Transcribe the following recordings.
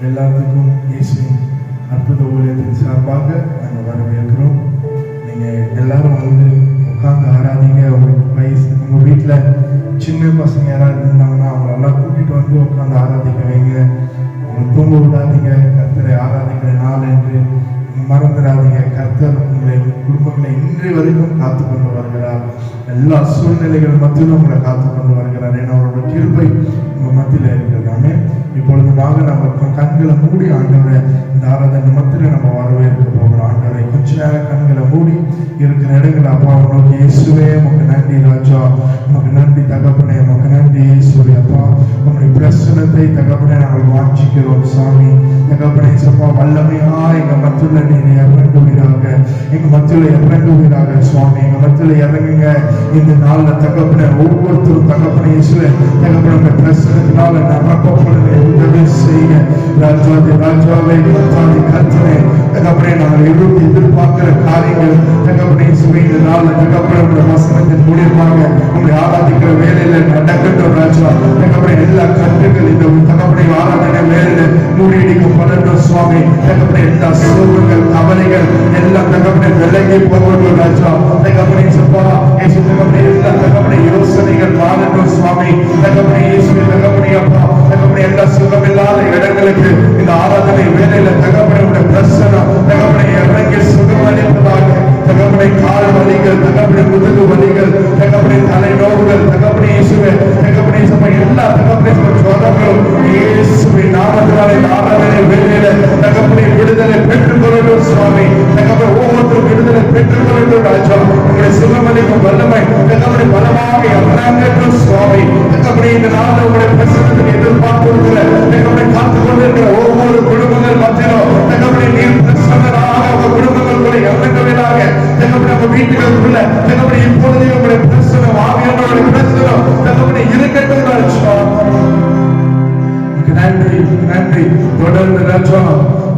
எல்லாத்துக்கும் இயேசுவின் அற்புத ஊழியத்தின் சார்பாக நாங்கள் வரவேற்கிறோம். நீங்கள் எல்லாரும் வந்து உட்காந்து ஆராதிங்க. உங்கள் வீட்டில் சின்ன பசங்க யாராவது இருந்தாங்கன்னா அவங்களெல்லாம் கூட்டிகிட்டு வந்து உட்காந்து ஆராதிக்க வைங்க. அவங்களை தூங்க விடாதீங்க. கர்த்தரை ஆராதிக்கிற நாள் என்று மறந்துடாதீங்க. கர்த்தர் உங்களை குடும்பங்களை இன்று வரைக்கும் காத்து கொண்டு வருகிறார். எல்லா சூழ்நிலைகள் மத்தியிலும் உங்களை காத்து கொண்டு வருகிறார். ஏன்னா அவரோட கிருபை உங்கள் மத்தியில் இருக்கிறதாமே. இப்பொழுது வாங்க நம்ம கண்களை மூடி ஆண்டவரை இந்த ஆராதனை மத்தியில் நம்ம வரவேற்க போகிறோம். ஆண்டவரை கொஞ்ச நேரம் கண்களை மூடி இருக்கிற இடங்களை அப்பா நோக்கி, இயேசுவே உமக்கு நன்றி ராஜா, உமக்கு நன்றி தகப்பனே, உமக்கு நன்றி இயேசுவே. அப்பா உங்களுடைய பிரசனத்தை தகப்பனே நாங்கள் வாஞ்சிக்கிறோம் சாமி. தகப்பனே சப்பா வல்லமையா எங்க மத்தியில் நீங்க இறங்குவீராக, எங்க மத்தியில் இறங்குவீராக சுவாமி. எங்க மத்தியில் இறங்குங்க இந்த நாள்ல தகப்பனே. ஒவ்வொருத்தரும் தகப்பனே இயேசுவே தகப்பன பிரசனத்தினால நிரப்பப்படுங்க, உதவி செய்ய ராஜாவே. ராஜாவே கர்த்தரே தகப்பனே நாங்கள் எதிர்பார்க்கிற காரியங்கள் தகப்பனே இயேசுவே இந்த நாள்ல தகப்பனே உங்களுடைய வசனத்தின் மூலியமாக உங்களை ஆராதிக்கிற வேலையில நடக்கட்டும் ராஜா. தகப்பனே எல்லா கட்டுகள் இந்த தகப்பனை ஆராதனை வேலையில மூடியடிக்கப்படட்டும் சுவாமி. தகப்பனை எல்லா சோர்வுகள் கவலைகள் எல்லாம் தகப்பனை விலகி போகட்டும் ராஜா. தகப்பனை சப்பா இயேசு தகப்பனை எல்லா தகப்பனை யோசனைகள் மாறட்டும் சுவாமி. தகப்பனை இயேசு தகப்பனை அப்பா தகப்பனை எல்லா சுகமில்லாத இடங்களுக்கு இந்த ஆராதனை வேலையில தகப்பனை பிரசனம் தகப்பனை இறங்கி சுகமளிப்பதாக. தகப்பனை கால் வலிகள், தகப்பனை முதுகு வலிகள், தகப்பனை தலை நோவுகள், தகப்பனை இயேசுவே தகப்பனை சப்பா எல்லா தகப்பனை ஜுரங்களும் இயேசுவின் நாமத்தினாலே ஆராதனை வேலையில தகப்பனை விடுதலை பெற்றுக்கொள்ளட்டும் சுவாமி. தகப்பனை ஒவ்வொருத்தரும் விடுதலை பெற்றுக்கொள்ளட்டும் ராஜா. உங்களுடைய சுகமளிக்கும் வல்லமை தகப்பனை பலமாக இறங்கட்டும் சுவாமி. தகப்பனை இந்த நாள் உங்களுடைய பிரசனத்துக்கு எதிர்பார்த்திருக்கிற தகப்பனை காத்துக் கொண்டிருக்கிற ஒவ்வொரு குடும்பங்கள் மத்தியிலும் தகப்பனை நீர் பிரசன்னராக உங்கள் குடும்பங்களுக்குள்ள இறங்குவதாக. தகப்பனை உங்கள் வீட்டுகளுக்குள்ள தகப்பனை இப்பொழுதே உங்களுடைய பிரசனம் ஆவியானவருடைய பிரசனம் தகப்பனை இருக்கட்டும் ராஜா. நன்றி நன்றி. தொடர்ந்து ராஜா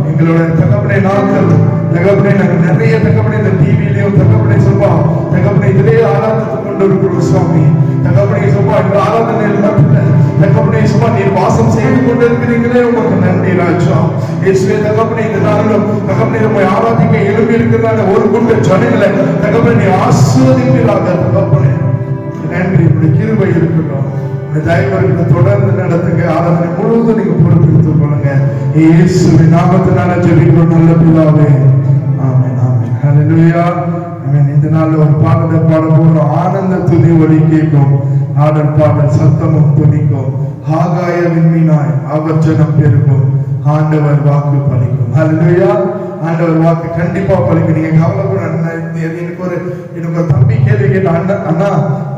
எங்களோட தகப்பனை நாட்கள் தகப்பனை நாங்கள் நிறைய தகப்பனை இந்த டிவிலையும் தகப்பனை சொல்வா தகப்பனை இதிலே ஆராதனை கொண்டு இருக்கிறோம் சுவாமி. தகப்பனை சொல்வா இந்த ஆராதனையில் மட்டும் தகப்பனை சொல்வா நீர் வாசம் செய்து கொண்டு இருக்கிறீங்களே உங்களுக்கு நன்றி ராஜா. இயேசுவே தகப்பனை இந்த நாளிலும் தகப்பனை நம்ம ஆராதிக்க எழுப்பி இருக்கிறதான ஒரு குண்டு ஜனங்களை தகப்பனை நீ ஆசீர்வதிப்பீராக. தகப்பனை நன்றி. இப்படி கிருபை இருக்கட்டும். தயவு தொடர்ந்து நடத்துங்க. ஆராதனை முழுவதும் நீங்க பொறுப்பெடுத்துக் கொள்ளுங்க. இயேசுவின் நாமத்தினால ஜெபிக்கிறோம் நல்ல பிதாவே. ஆமென் ஆமென் ஹல்லேலூயா ஆமென். இந்த நாள்ல ஒரு பாடலை பாட போறோம். ஆனந்த துதி ஒலி கேட்கும், ஆடல் பாடல் சத்தமும் துணிக்கும், ஆகாய விண்மீனாய் அவர் ஜனம் பெருகும், ஆண்டவர் வாக்கு பலிக்கும். ஹல்லேலூயா. ஆண்டவர் வாக்கு கண்டிப்பா பலிக்கும். நீங்க கவலைப்பட எனக்கு ஒரு தம்பி கேள்வி கேட்ட, அண்ணா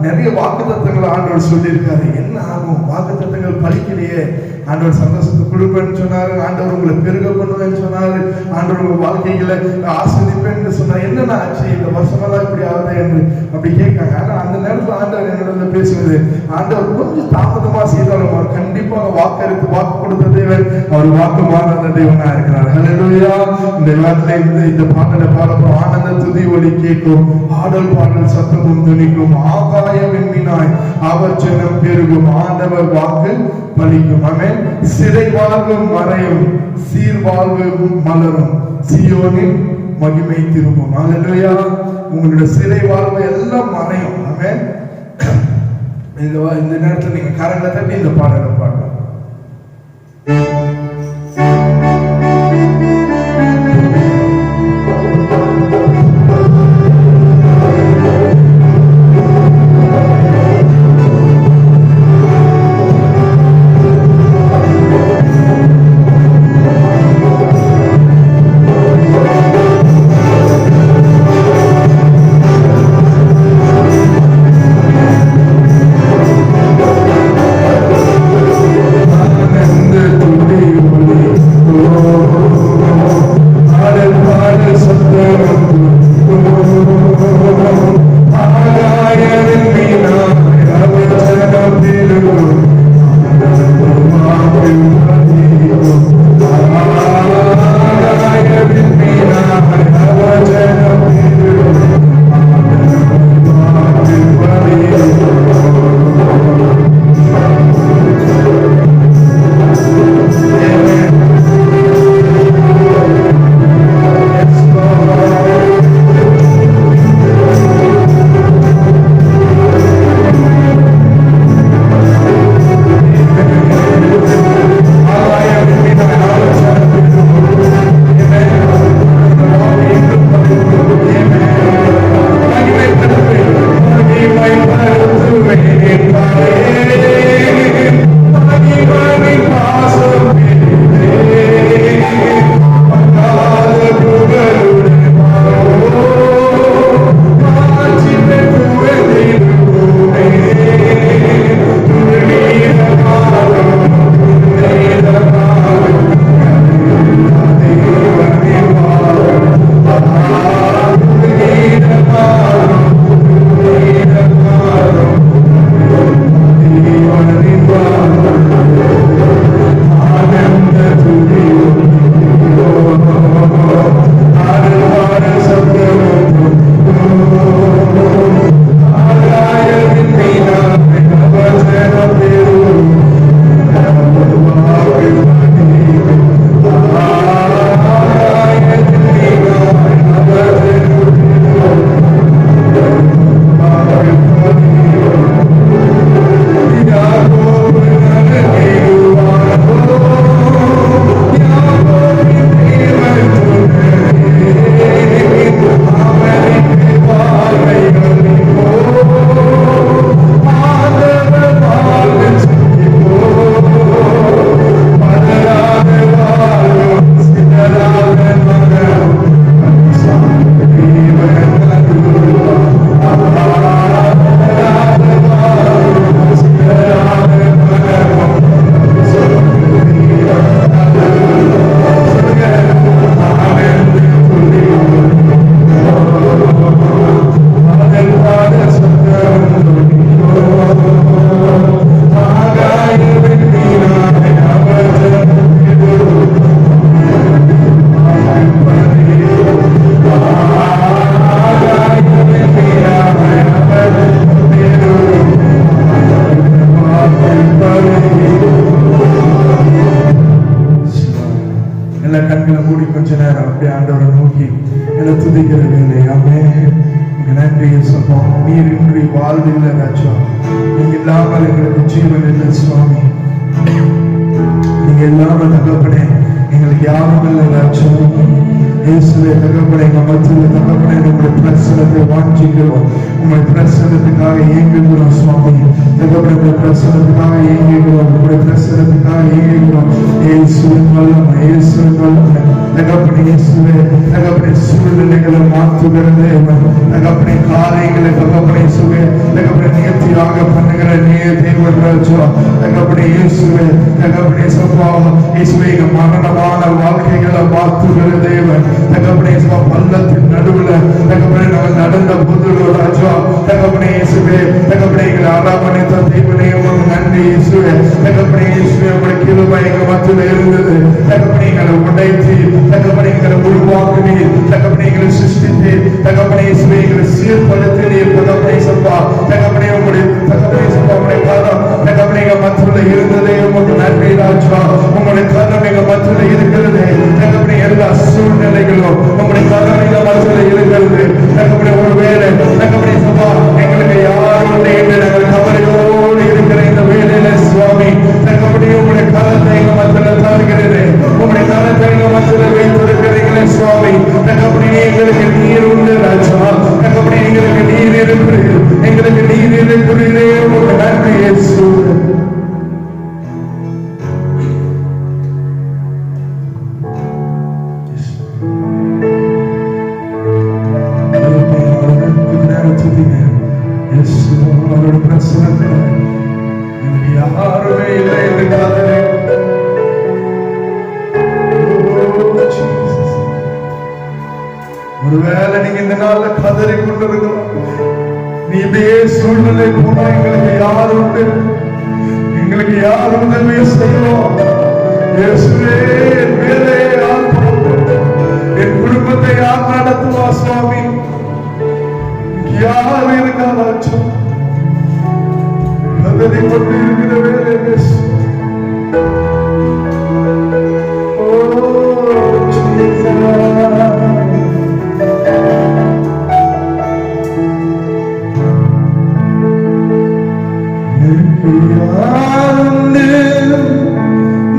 நிறைய வாக்கு தத்தங்களை ஆண்டவர் சொல்லியிருக்காரு, என்ன ஆகும்? வாக்கு தத்தங்கள் பலிக்கலையே. ஆண்டவர் சந்தோஷத்தை கொடுப்பேன்னு சொன்னாரு, ஆண்டவர் உங்களை பெருக பண்ணுவேன்னு சொன்னாரு, ஆண்டவர் உங்க வாழ்க்கைகளை ஆஸ்வதிப்பேன்னு சொன்னார். என்னென்ன ஆச்சு இந்த வருஷமெல்லாம் இப்படி ஆகுது என்று அப்படி கேட்காங்க. ஆனா அந்த நேரத்தில் ஆண்டவர் என்னோட பேசுவது, ஆண்டவர் கொஞ்சம் தாமதமா செய்தாலும் அவர் கண்டிப்பாக வாக்கு கொடுத்த தேவன், அவர் வாக்கு மாறாத தேவனா இருக்கிறார். ஹல்லேலூயா. இந்த வார்த்தையில இந்த பாடலை பாடப்போம். ஆனந்த துதி ஒலி கேட்கும், ஆடல் பாடல் சத்தமும் துணிக்கும், ஆகாய விண்மீனாய் அவர் ஜனம் பெருகும், ஆண்டவர் வாக்கு பலிக்கும். ஆமென். சிறை வாழ்வு மறையும், சீர்வாழ்வு மலரும், சீயோனின் மகிமை திரும்பும். ஹல்லேலூயா. உங்களுடைய சிறை வாழ்வு எல்லாம் மறையும். ஆமென். இந்த நேரத்தில் நீங்க கரங்களை தட்டி இந்த பாடலை பாடலாம். Thank you. கண்களை மூடி கொஞ்ச நேரம் அப்படியே ஆண்டவரை நோக்கி என்னை துதிக்கிற வேலை. ஆமென். நன்றி இயேசுப்பா. நீர் இன்றி வாழ்வில்லை ராஜா. நீங்க இல்லாமல் எங்களுக்கு ஜீவன் இல்லை சுவாமி. நீங்க இல்லாமல் தகப்பனே எங்களுக்கு யாரும் இல்லை ராஜா. இயேசுவே தகப்பனே, எங்க மத்தியில் தகப்பனே உங்களுடைய பிரசனத்தை வாஞ்சிக்கிறோம். உங்களுடைய பிரசனத்துக்காக ஏங்குகிறோம் சுவாமி. தகப்பனே உங்களுடைய பிரசனத்துக்காக ஏங்குகிறோம். உங்களுடைய பிரசனத்துக்காக ஏங்குகிறோம். இயேசுவின் வல்லமை, இயேசுவின் வல்லமை. தகப்பனே இயேசுவே தகப்பனே சூழ்நிலைகளை மாற்றுகிற தேவன். தகப்பனே காரியங்களை தகப்பனே இயேசுவே தகப்பனே நியத்தியாக பண்ணுகிற தேவன் ராஜா. தகப்பனே இயேசுவே தகப்பனே சப்பா இயேசுவே மரணமான வாழ்க்கைகளை மாற்றுகிற தேவன். தகப்பனே பள்ளத்தின் நடுவுல தகப்பனே நாங்கள் நடந்த போது ராஜா தகப்பனே இயேசுவே தகப்பனே எங்களை ஆராமணித்த தேவனே உங்களுக்கு நன்றி இயேசுவே. தகப்பனே இயேசுவே உங்களுடைய கிருபை எங்க மத்தியில் இருந்தது. தகப்பனே எங்களை உடைத்து தகப்பனே எங்களை உருவாக்குனி. தகப்பனே எங்களை சிருஷ்டித்து தகப்பனே இயேசுவே எங்களை சீர்படுத்தி தகப்பனே சப்பா தகப்பனே உங்களுடைய தகப்பனே சப்பா உங்களுடைய காலம் தகப்பனே எங்க மத்தியில் இருந்ததே உங்களுக்கு நன்றி ராஜா. உங்களுடைய காலம் எங்க மத்தியில் இருக்கிறது. தகப்பனே எல்லா சூழ்நிலைகளும் உங்களுடைய காலம் எங்க மத்தியில் இருக்கிறது. தகப்பனே ஒருவேளை தகப்பனே சப்பா எங்களுக்கு யாரும் என்று நாங்கள் கவலையோடு இருக்கிற இந்த வேலையில சுவாமி தகப்பனே உங்களுடைய காலத்தை எங்க மத்தியில் தருகிறது. உங்களுடைய காலத்தை எங்க மத்தியில் வைத்திருக்கிறீங்களே சுவாமி. தகப்பனே எங்களுக்கு நீர் உண்டு ராஜா. தகப்பனே எங்களுக்கு நீர் இருக்கிறது. எங்களுக்கு நீர் இருக்கிறதே உங்களுக்கு நன்றி இயேசு. அவரோட பிரசனத்தில் எனக்கு யாருமே இல்லை என்று காதலே. ஒருவேளை நீங்க இந்த நாள்ல கதறி கொண்டிருக்கலாம். நீ இதே சூழ்நிலை போனா எங்களுக்கு யார் உண்டு? எங்களுக்கு யார் உதவி செய்வோம்? இயேசுவே என் வேலையை யார் பார்ப்போம்? என் குடும்பத்தை யார் நடத்துவா சுவாமி? யார் இருக்காராச்சும் கதறி கொண்டு இருக்கிற வேலை.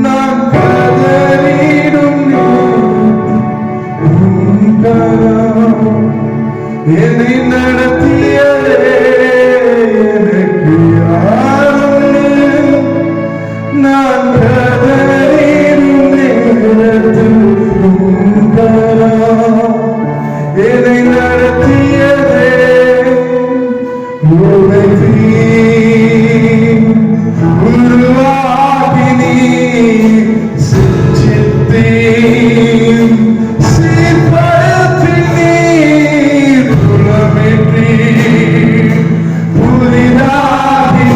நான் கதறிடும் என்னை நடத்தியதே எனக்கு யாரு. நான் கதறிடும் நேரத்தில் என்னை நடத்தியதே உருவாகினி சித்தி புதிதாகினி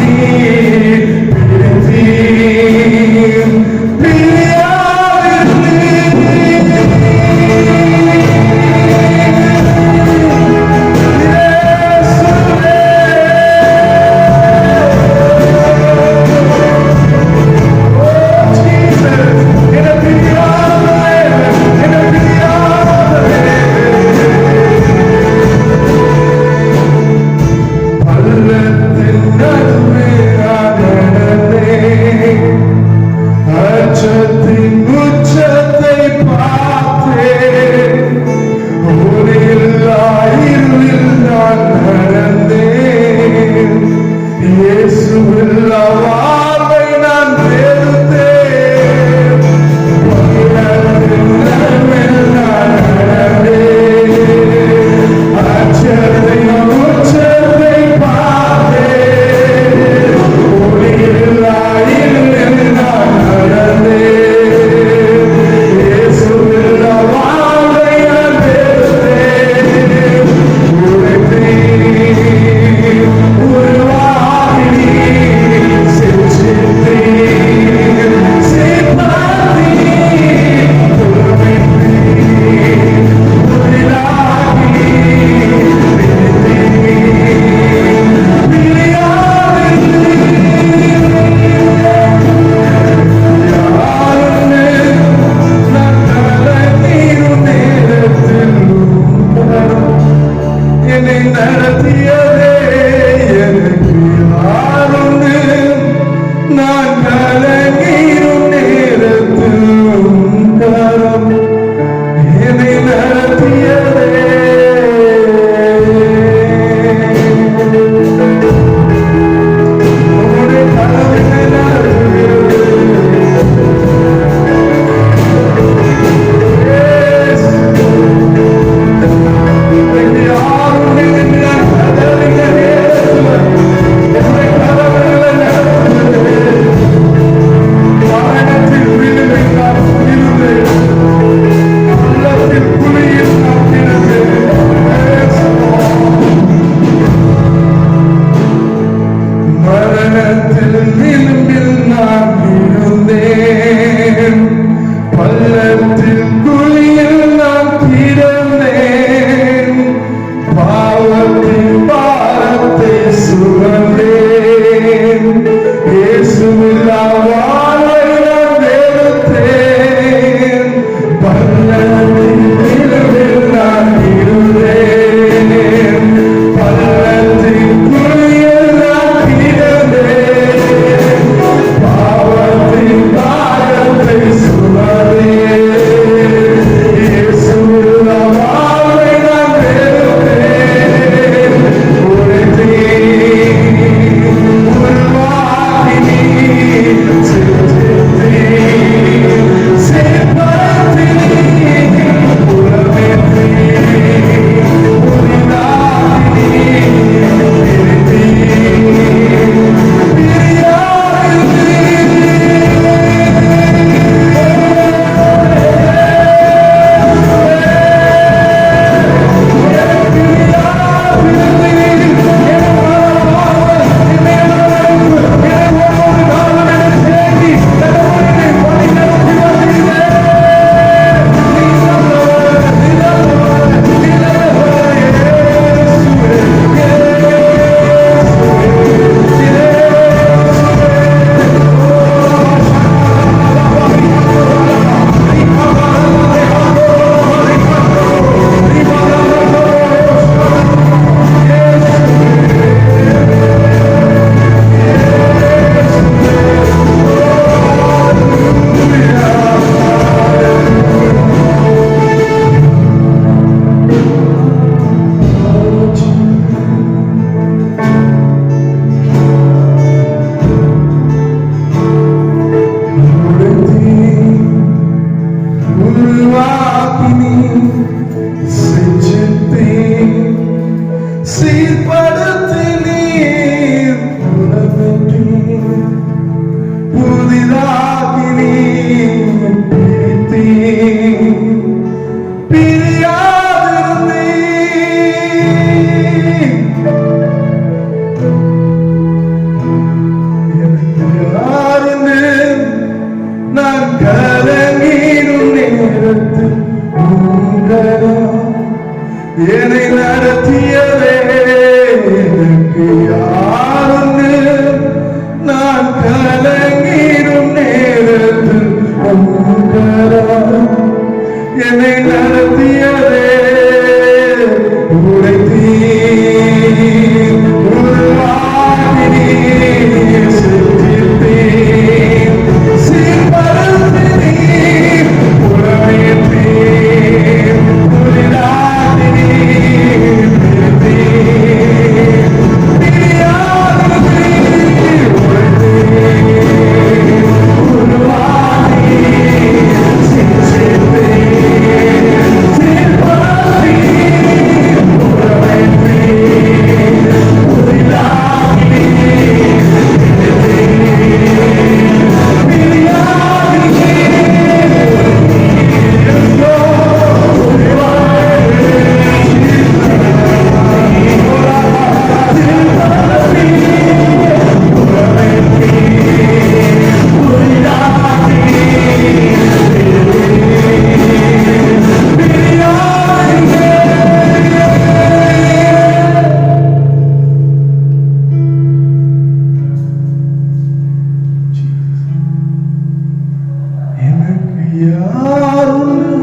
யாருன்னு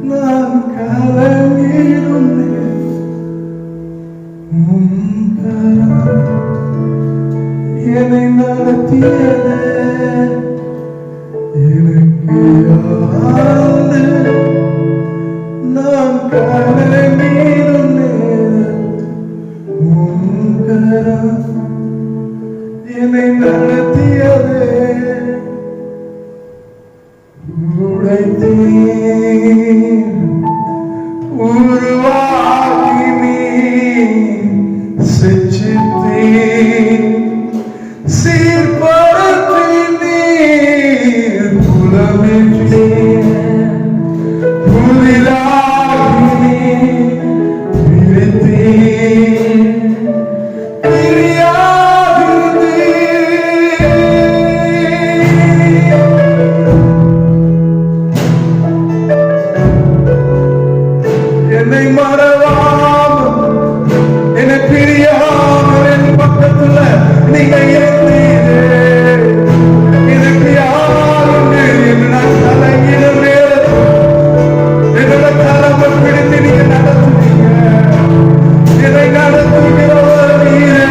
நான் கலங்கிருந்தேன். என்னை நடத்தியதே எனக்கு யாருன்னு நான் கலங்கிருந்தேன். என்னை நடத்தியதே உடைத்தீர் உருவாக்கி நீர் சிச்சித்தீர் சீர்படுத்தி நீர் புலமிட்டீர் புதிதாகி நீர் பிரித்தீர் என்னை மறவாமல் என்னை பிரியாமல் என் பக்கத்துல நீங்க இருந்தீரே. எனக்கு யாருன்னு என்று நான் கலங்கின நேரத்தில் என்னோட தலைமை பிடித்து நீங்க நடத்துவீங்க. என்னை நடத்துகிறவர் நீரே.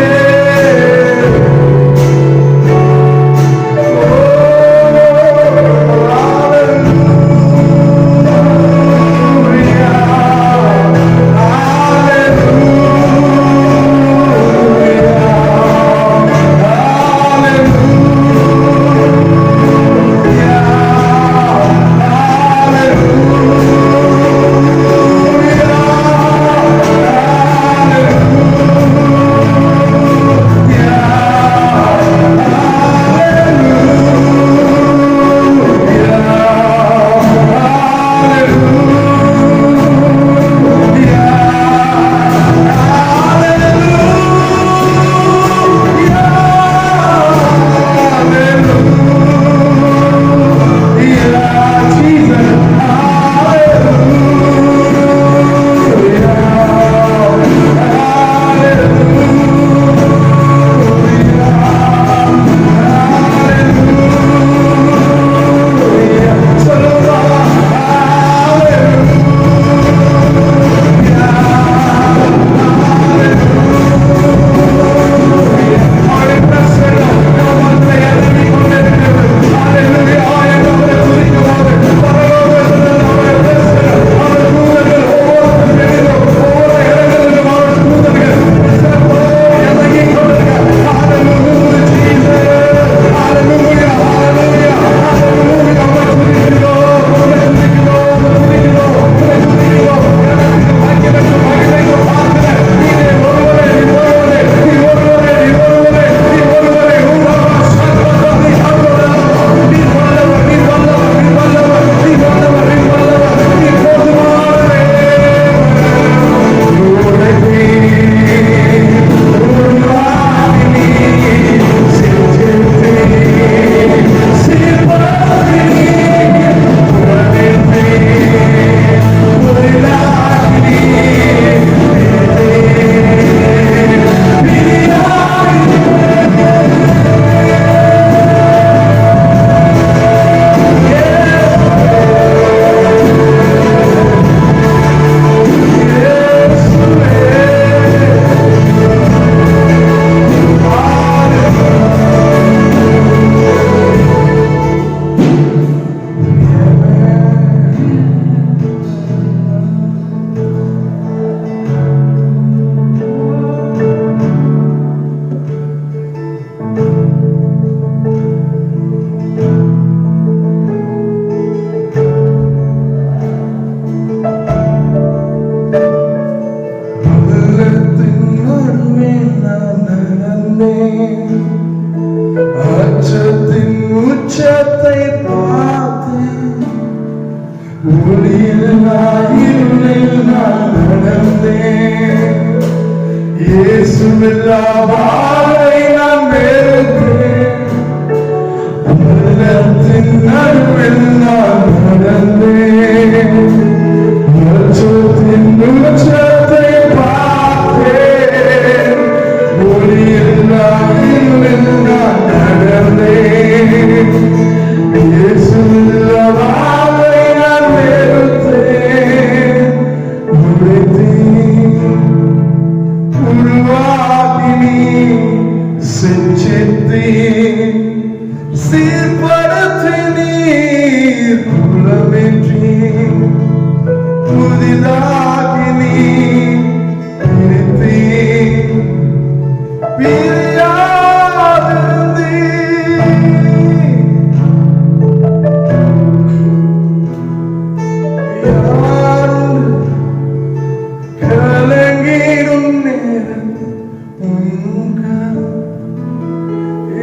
அச்சத்தின் உச்சத்தை பார்த்தேன். ஒளியில் நான் இருளில் நான் நடந்தேன். இயேசுவில்லா வாழ்வை நான் வெறுத்தேன். உள்ளத்தின் நடுவில் நான் நடந்தேன். அச்சத்தின் உச்சத்தை பார்த்தேன். ஒளியில் நான் இருளில் நான் நடந்தேன். இயேசுவில்லா குலமின்றி புதிதாகி நீ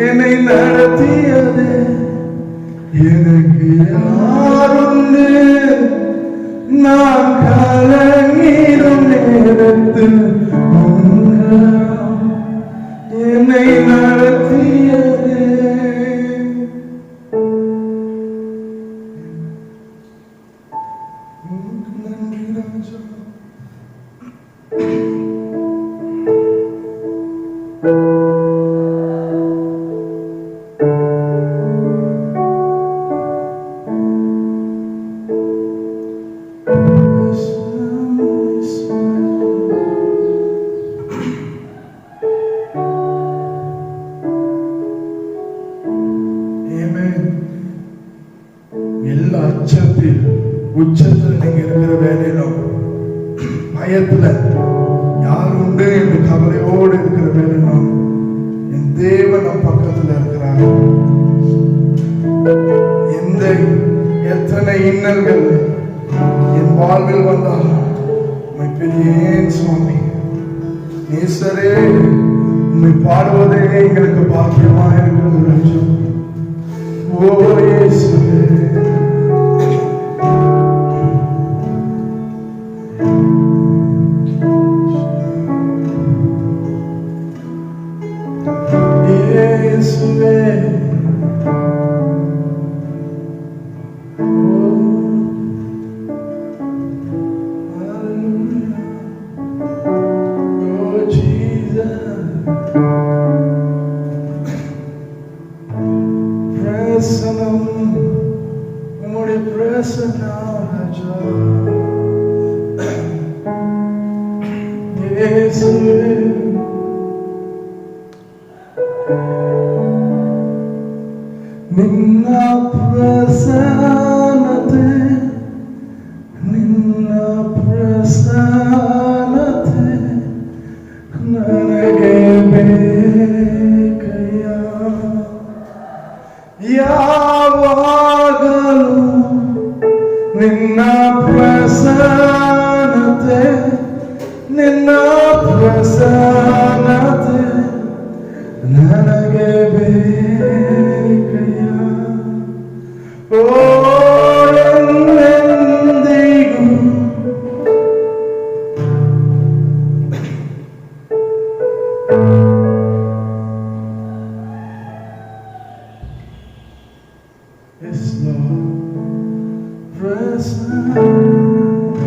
என்னை நடத்தியது எனக்கு யாருண்டு நான் கலங்கிடும் நேரத்தில் என்னை நடத்தியது. நன்றி ராஜா. எல்லா அச்சத்தில் உச்சத்தில் நீங்க இருக்கிற வேலையிலும் பயத்துல யார் உண்டு என்று கவலையோடு இருக்கிற வேலையிலும் என் தேவன் நம் பக்கத்துல இருக்கிறார். எந்த எத்தனை இன்னல்கள் என் வாழ்வில் வந்தாலும் உம்மை பிரியேன் சுவாமி. நேசரே, உம்மை பாடுவதே எங்களுக்கு பாக்கியமா இருக்கிறது ராஜா. ஓ இயேசுவே, இயேசுவே, உம்முடைய பிரசன்னம் ராஜா. இயேசுவே, ನಿನ್ನ ಪ್ರಸನ್ನತೆ ನನಗೆ ಬೇಕಯ್ಯ. ಯಾವಾಗಲೂ ನಿನ್ನ ಪ್ರಸನ್ನತೆ ನನಗೆ ಬೇಕಯ್ಯ. ಓ ಎಂದೆಂದಿಗೂ Yes, Lord, present.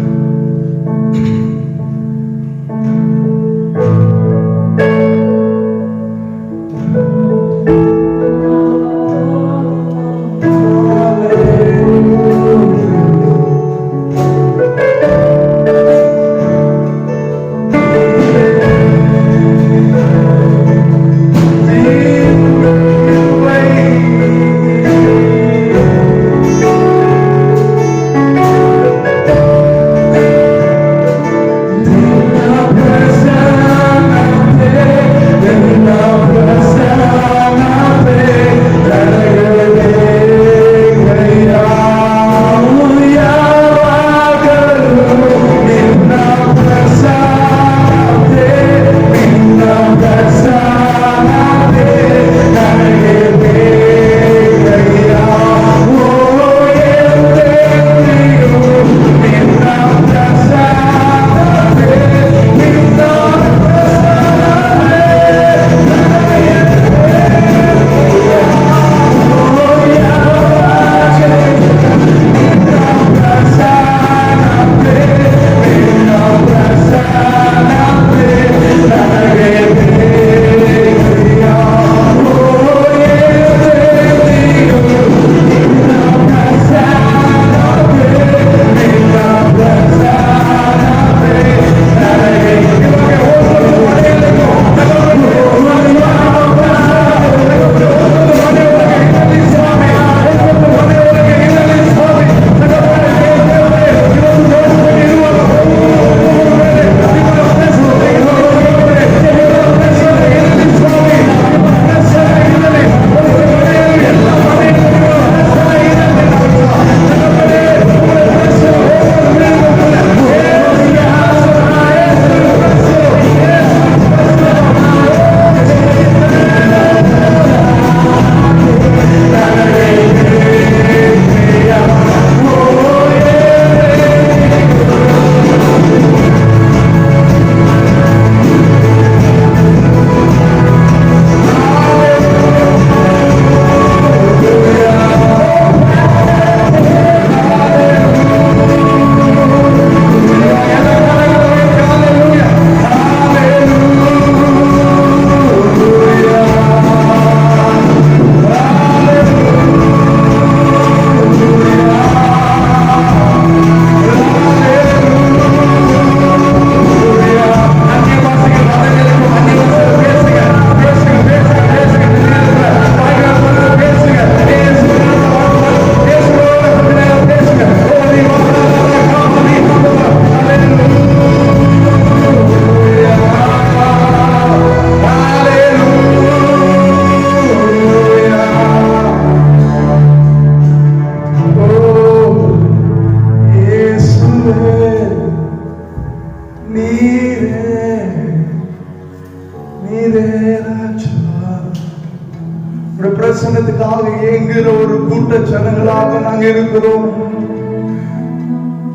கூட்ட ஜனங்களாக நாங்க இருக்கிறோம்.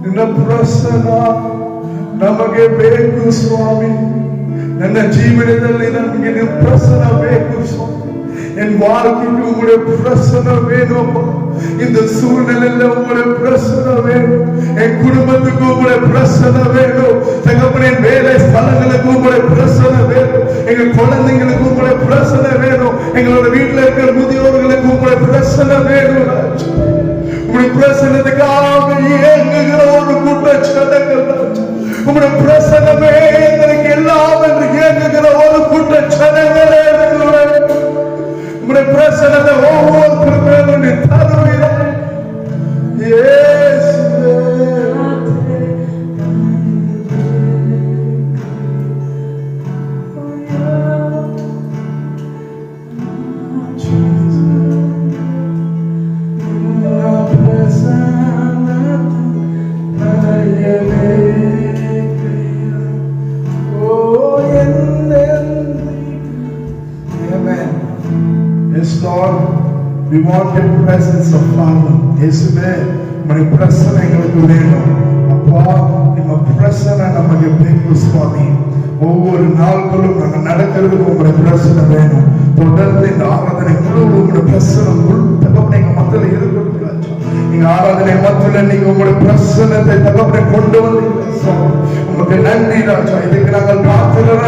ನಿನ್ನ ಪ್ರಸನ್ನ ನಮಗೆ ಬೇಕು ಸ್ವಾಮಿ. ನನ್ನ ಜೀವನದಲ್ಲಿ ನಮಗೆ ನಿಮ್ಮ ಪ್ರಸನ್ನ ಬೇಕು ಸ್ವಾಮಿ. என் வாழ்க்கைக்கு உங்களுடைய பிரசன்னம் வேணும். இந்த சூழ்நிலையில உங்களுடைய பிரசன்னம் வேணும். என் குடும்பத்துக்கு உங்களுடைய பிரசன்னம் வேணும். தகப்பனே, வேலை ஸ்தலங்களுக்கு உங்களுடைய பிரசன்னம் வேணும். எங்க குழந்தைங்களுக்கு உங்களுடைய பிரசன்னம் வேணும். எங்களோட வீட்டுல இருக்கிற முதியோர்களுக்கு உங்களுடைய பிரசன்னம் வேணும். உங்களுடைய பிரசன்னத்துக்காக இயங்குகிற ஒரு கூட்ட ஜனங்கள், உங்களுடைய பிரசன்னமே எங்களுக்கு எல்லாம் என்று இயங்குகிற ஒரு கூட்ட ஜனங்களே, உங்களுடைய பிரசன்னத்தை ஒவ்வொருத்தருமே தருவீர்கள். We want the presence of Father. இயேசுவே, உம்முடைய பிரசன்னம் எங்களுக்கு வேணும். அப்பா, ನಿಮ್ಮ பிரசன்னம் நமக்கு வேணும் சுவாமி. ஒவ்வொரு நாட்களும் நாங்கள் நடக்கிறதுக்கு உங்களுடைய பிரசன்னம் வேணும். தொடர்ந்து இந்த ஆராதனை முழுவதும் உங்களுடைய பிரசன்னம் தகப்பனை எங்க மத்தியில் இருக்கணும். நீங்க ஆராதனை மத்தியில் நீங்க உங்களுடைய பிரசன்னத்தை தகப்பனை கொண்டு வந்தீங்க. உங்களுக்கு நன்றி ராஜா. இதுக்கு நாங்கள் பார்க்கிறோம்,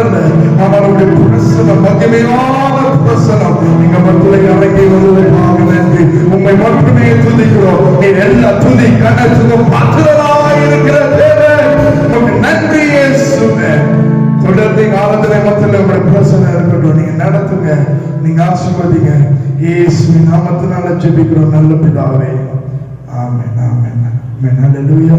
அவருடைய பிரசன்னம் மகிமையான பிரசன்னம் நீங்க மத்தியில் இறங்கி வந்ததற்காக நன்றி. உண்மை மட்டுமே துதிக்கிறோம். நீர் எல்லா துதி கணத்துக்கும் பாத்திரமாக இருக்கிற தேவன், உங்களுக்கு நன்றி இயேசுவே. தொடர்ந்து ஆராதனை மத்தியில் உங்களுடைய பிரசன்னம் இருக்கட்டும். நீங்க நடத்துங்க, நீங்க ஆசீர்வதிங்க. இயேசுவின் நாமத்தினால ஜெபிக்கிறோம் நல்ல பிதாவே. ஆமென், ஆமென், ஆமென். ஹல்லேலூயா.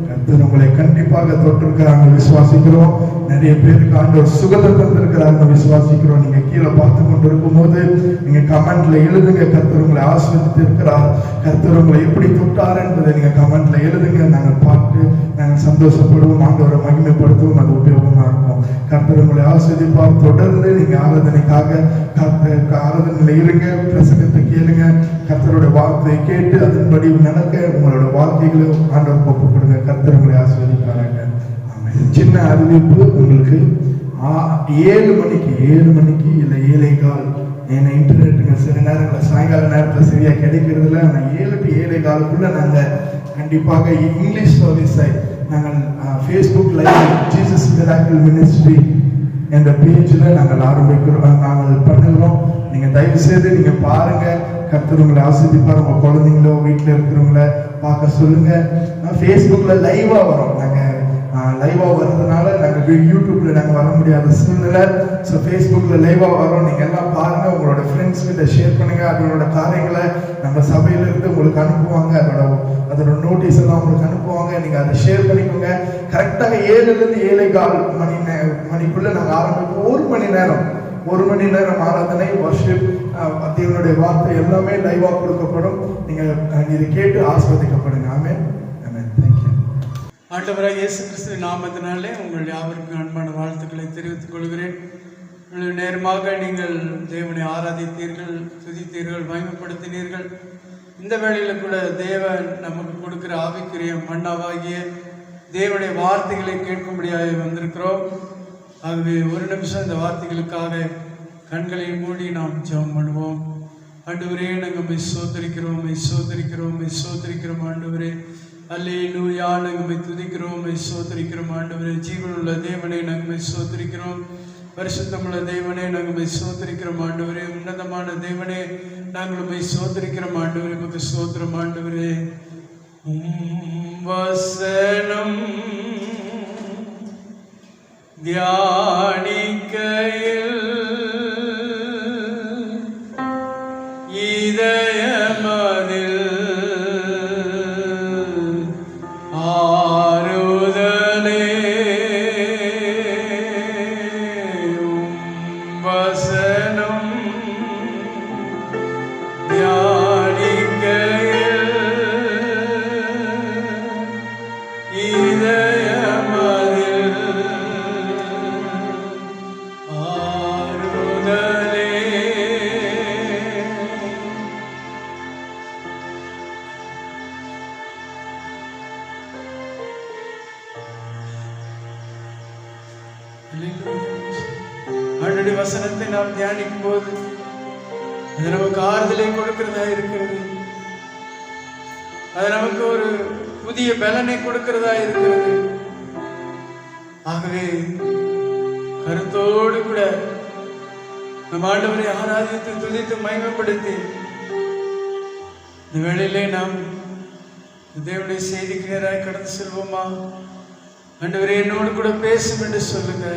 கர்த்தர் உங்களை கண்டிப்பாக தொட்டிருக்கிறாங்க விசுவாசிக்கிறோம். நிறைய பேருக்கு ஆண்டவர் சுகத்தை தந்திருக்கிறாங்க விசுவாசிக்கிறோம். நீங்க கீழே பார்த்து கொண்டு இருக்கும் போது நீங்க கமெண்ட்ல எழுதுங்க, கர்த்தர் உங்களை ஆசீர்வதித்து இருக்கிறார், கர்த்தர் உங்களை எப்படி தொட்டார் என்பதை நீங்க கமெண்ட்ல எழுதுங்க. நாங்கள் பார்த்து நாங்கள் சந்தோஷப்படுவோம், ஆண்டவரை மகிமைப்படுத்துவோம். அது உபயோகமா இருக்கும். கர்த்தர் உங்களை ஆசீர்வதிப்பார். தொடர்ந்து நீங்க ஆராதனைக்காக ஆராதனையில இருங்க, பிரசங்கத்தை கேளுங்க, கர்த்தருடைய வார்த்தையை கேட்டு அதன்படி நடக்க உங்களோட வாழ்க்கைகளை ஆண்டவர் ஒப்பு கொடுங்க. கர்த்தர் உங்களை ஆசீர்வதிப்பாராங்க. சின்ன அறிவிப்பு உங்களுக்கு 7 மணிக்கு இல்லை 7:15 ஏன்னா இன்டர்நெட்டுங்க சில நேரங்களில் சாயங்கால நேரத்தில் சரியா கிடைக்கிறதுல. ஆனால் 7 to 7:15 நாங்கள் கண்டிப்பாக இங்கிலீஷ் சர்வீஸை நாங்கள் Facebook live Jesus miracle ministry என்ற பேஜில் நாங்கள் ஆரம்பிக்கிறோம், நாங்கள் பண்ணுகிறோம். நீங்கள் தயவு செய்து நீங்கள் பாருங்கள். கர்த்தர் உங்களை ஆசீர்வதிப்பார். உங்கள் குழந்தைங்களோ வீட்டில் இருக்கிறவங்கள பார்க்க சொல்லுங்கள். ஃபேஸ்புக்கில் லைவாக வரும். நாங்கள் லைவாக வர்றதுனால நாங்கள் யூடியூப்ல நாங்கள் வர முடியாத சூழ்நிலை. ஸோ ஃபேஸ்புக்கில் லைவாக வரோம். நீங்கள் எல்லாம் பாருங்கள், உங்களோட ஃப்ரெண்ட்ஸ் கிட்ட ஷேர் பண்ணுங்கள். அதோட காரியங்களை நம்ம சபையிலிருந்து உங்களுக்கு அனுப்புவாங்க. அதோட நோட்டீஸ் எல்லாம் உங்களுக்கு அனுப்புவாங்க. நீங்கள் அதை ஷேர் பண்ணிக்கோங்க. கரெக்டாக 7 to 7:15 மணிக்குள்ளே நாங்கள் ஆரம்பிப்போம். 1 மணி நேரம் ஆராதனை, வர்ஷிப், தேவனுடைய வார்த்தை எல்லாமே லைவாக கொடுக்கப்படும். நீங்கள் இதை கேட்டு ஆசீர்வதிக்கப்படுங்க. ஆமென், ஆமென். தேங்க்யூ. ஆண்டவராக இயேசு கிறிஸ்துவின் நாமத்தினாலே உங்கள் யாவருக்கும் அன்பான வாழ்த்துக்களை தெரிவித்துக் கொள்கிறேன். நேரமாக நீங்கள் தேவனை ஆராதித்தீர்கள், துதித்தீர்கள், மகிமைப்படுத்தினீர்கள். இந்த வேளையில் கூட தேவன் நமக்கு கொடுக்கிற ஆவிக்குரிய மன்னாவாகிய தேவனுடைய வார்த்தைகளை கேட்கும்படியாக வந்திருக்கிறோம். ஆகவே ஒரு நிமிஷம் இந்த வார்த்தைகளுக்காக கண்களை மூடி நாம் ஜெபம் பண்ணுவோம். ஆண்டவரே, நாங்கள் சோதரிக்கிறோம் ஆண்டவரே. அல்லேலூயா, நாங்கள் துதிக்கிறோம், சோதரிக்கிறோம் ஆண்டவரே. ஜீவனுள்ள தேவனை நாங்கள் சோதரிக்கிறோம். பரிசுத்தமுள்ள தேவனே நாங்கள் சோதரிக்கிறோம் ஆண்டவரே. உன்னதமான தேவனே நாங்கள் சோதரிக்கிறோம் ஆண்டவரே. நமக்கு சோதரம் ஆண்டவரே. வசனம் தியானிக்கையில் இதயமதில் ஆறுதலே. வசனம் தியானிக்கையில் இதயமதில் ஆண்டவருடைய வசனத்தை நாம் தியானிக்கும் போது அது நமக்கு ஆறுதலை கொடுக்கிறதா இருக்கிறது. அது நமக்கு ஒரு புதிய பலனை கொடுக்கிறதா இருக்கிறது. ஆகவே கருத்தோடு கூட நம் ஆண்டவரை ஆராதித்து துதித்து மகிமைப்படுத்தி இந்த வேளையிலே நாம் தேவனுடைய செய்திக்கு நேராக கடந்து செல்வோமா? ஆண்டவரே என்னோடு கூட பேசும் என்று சொல்லுங்க.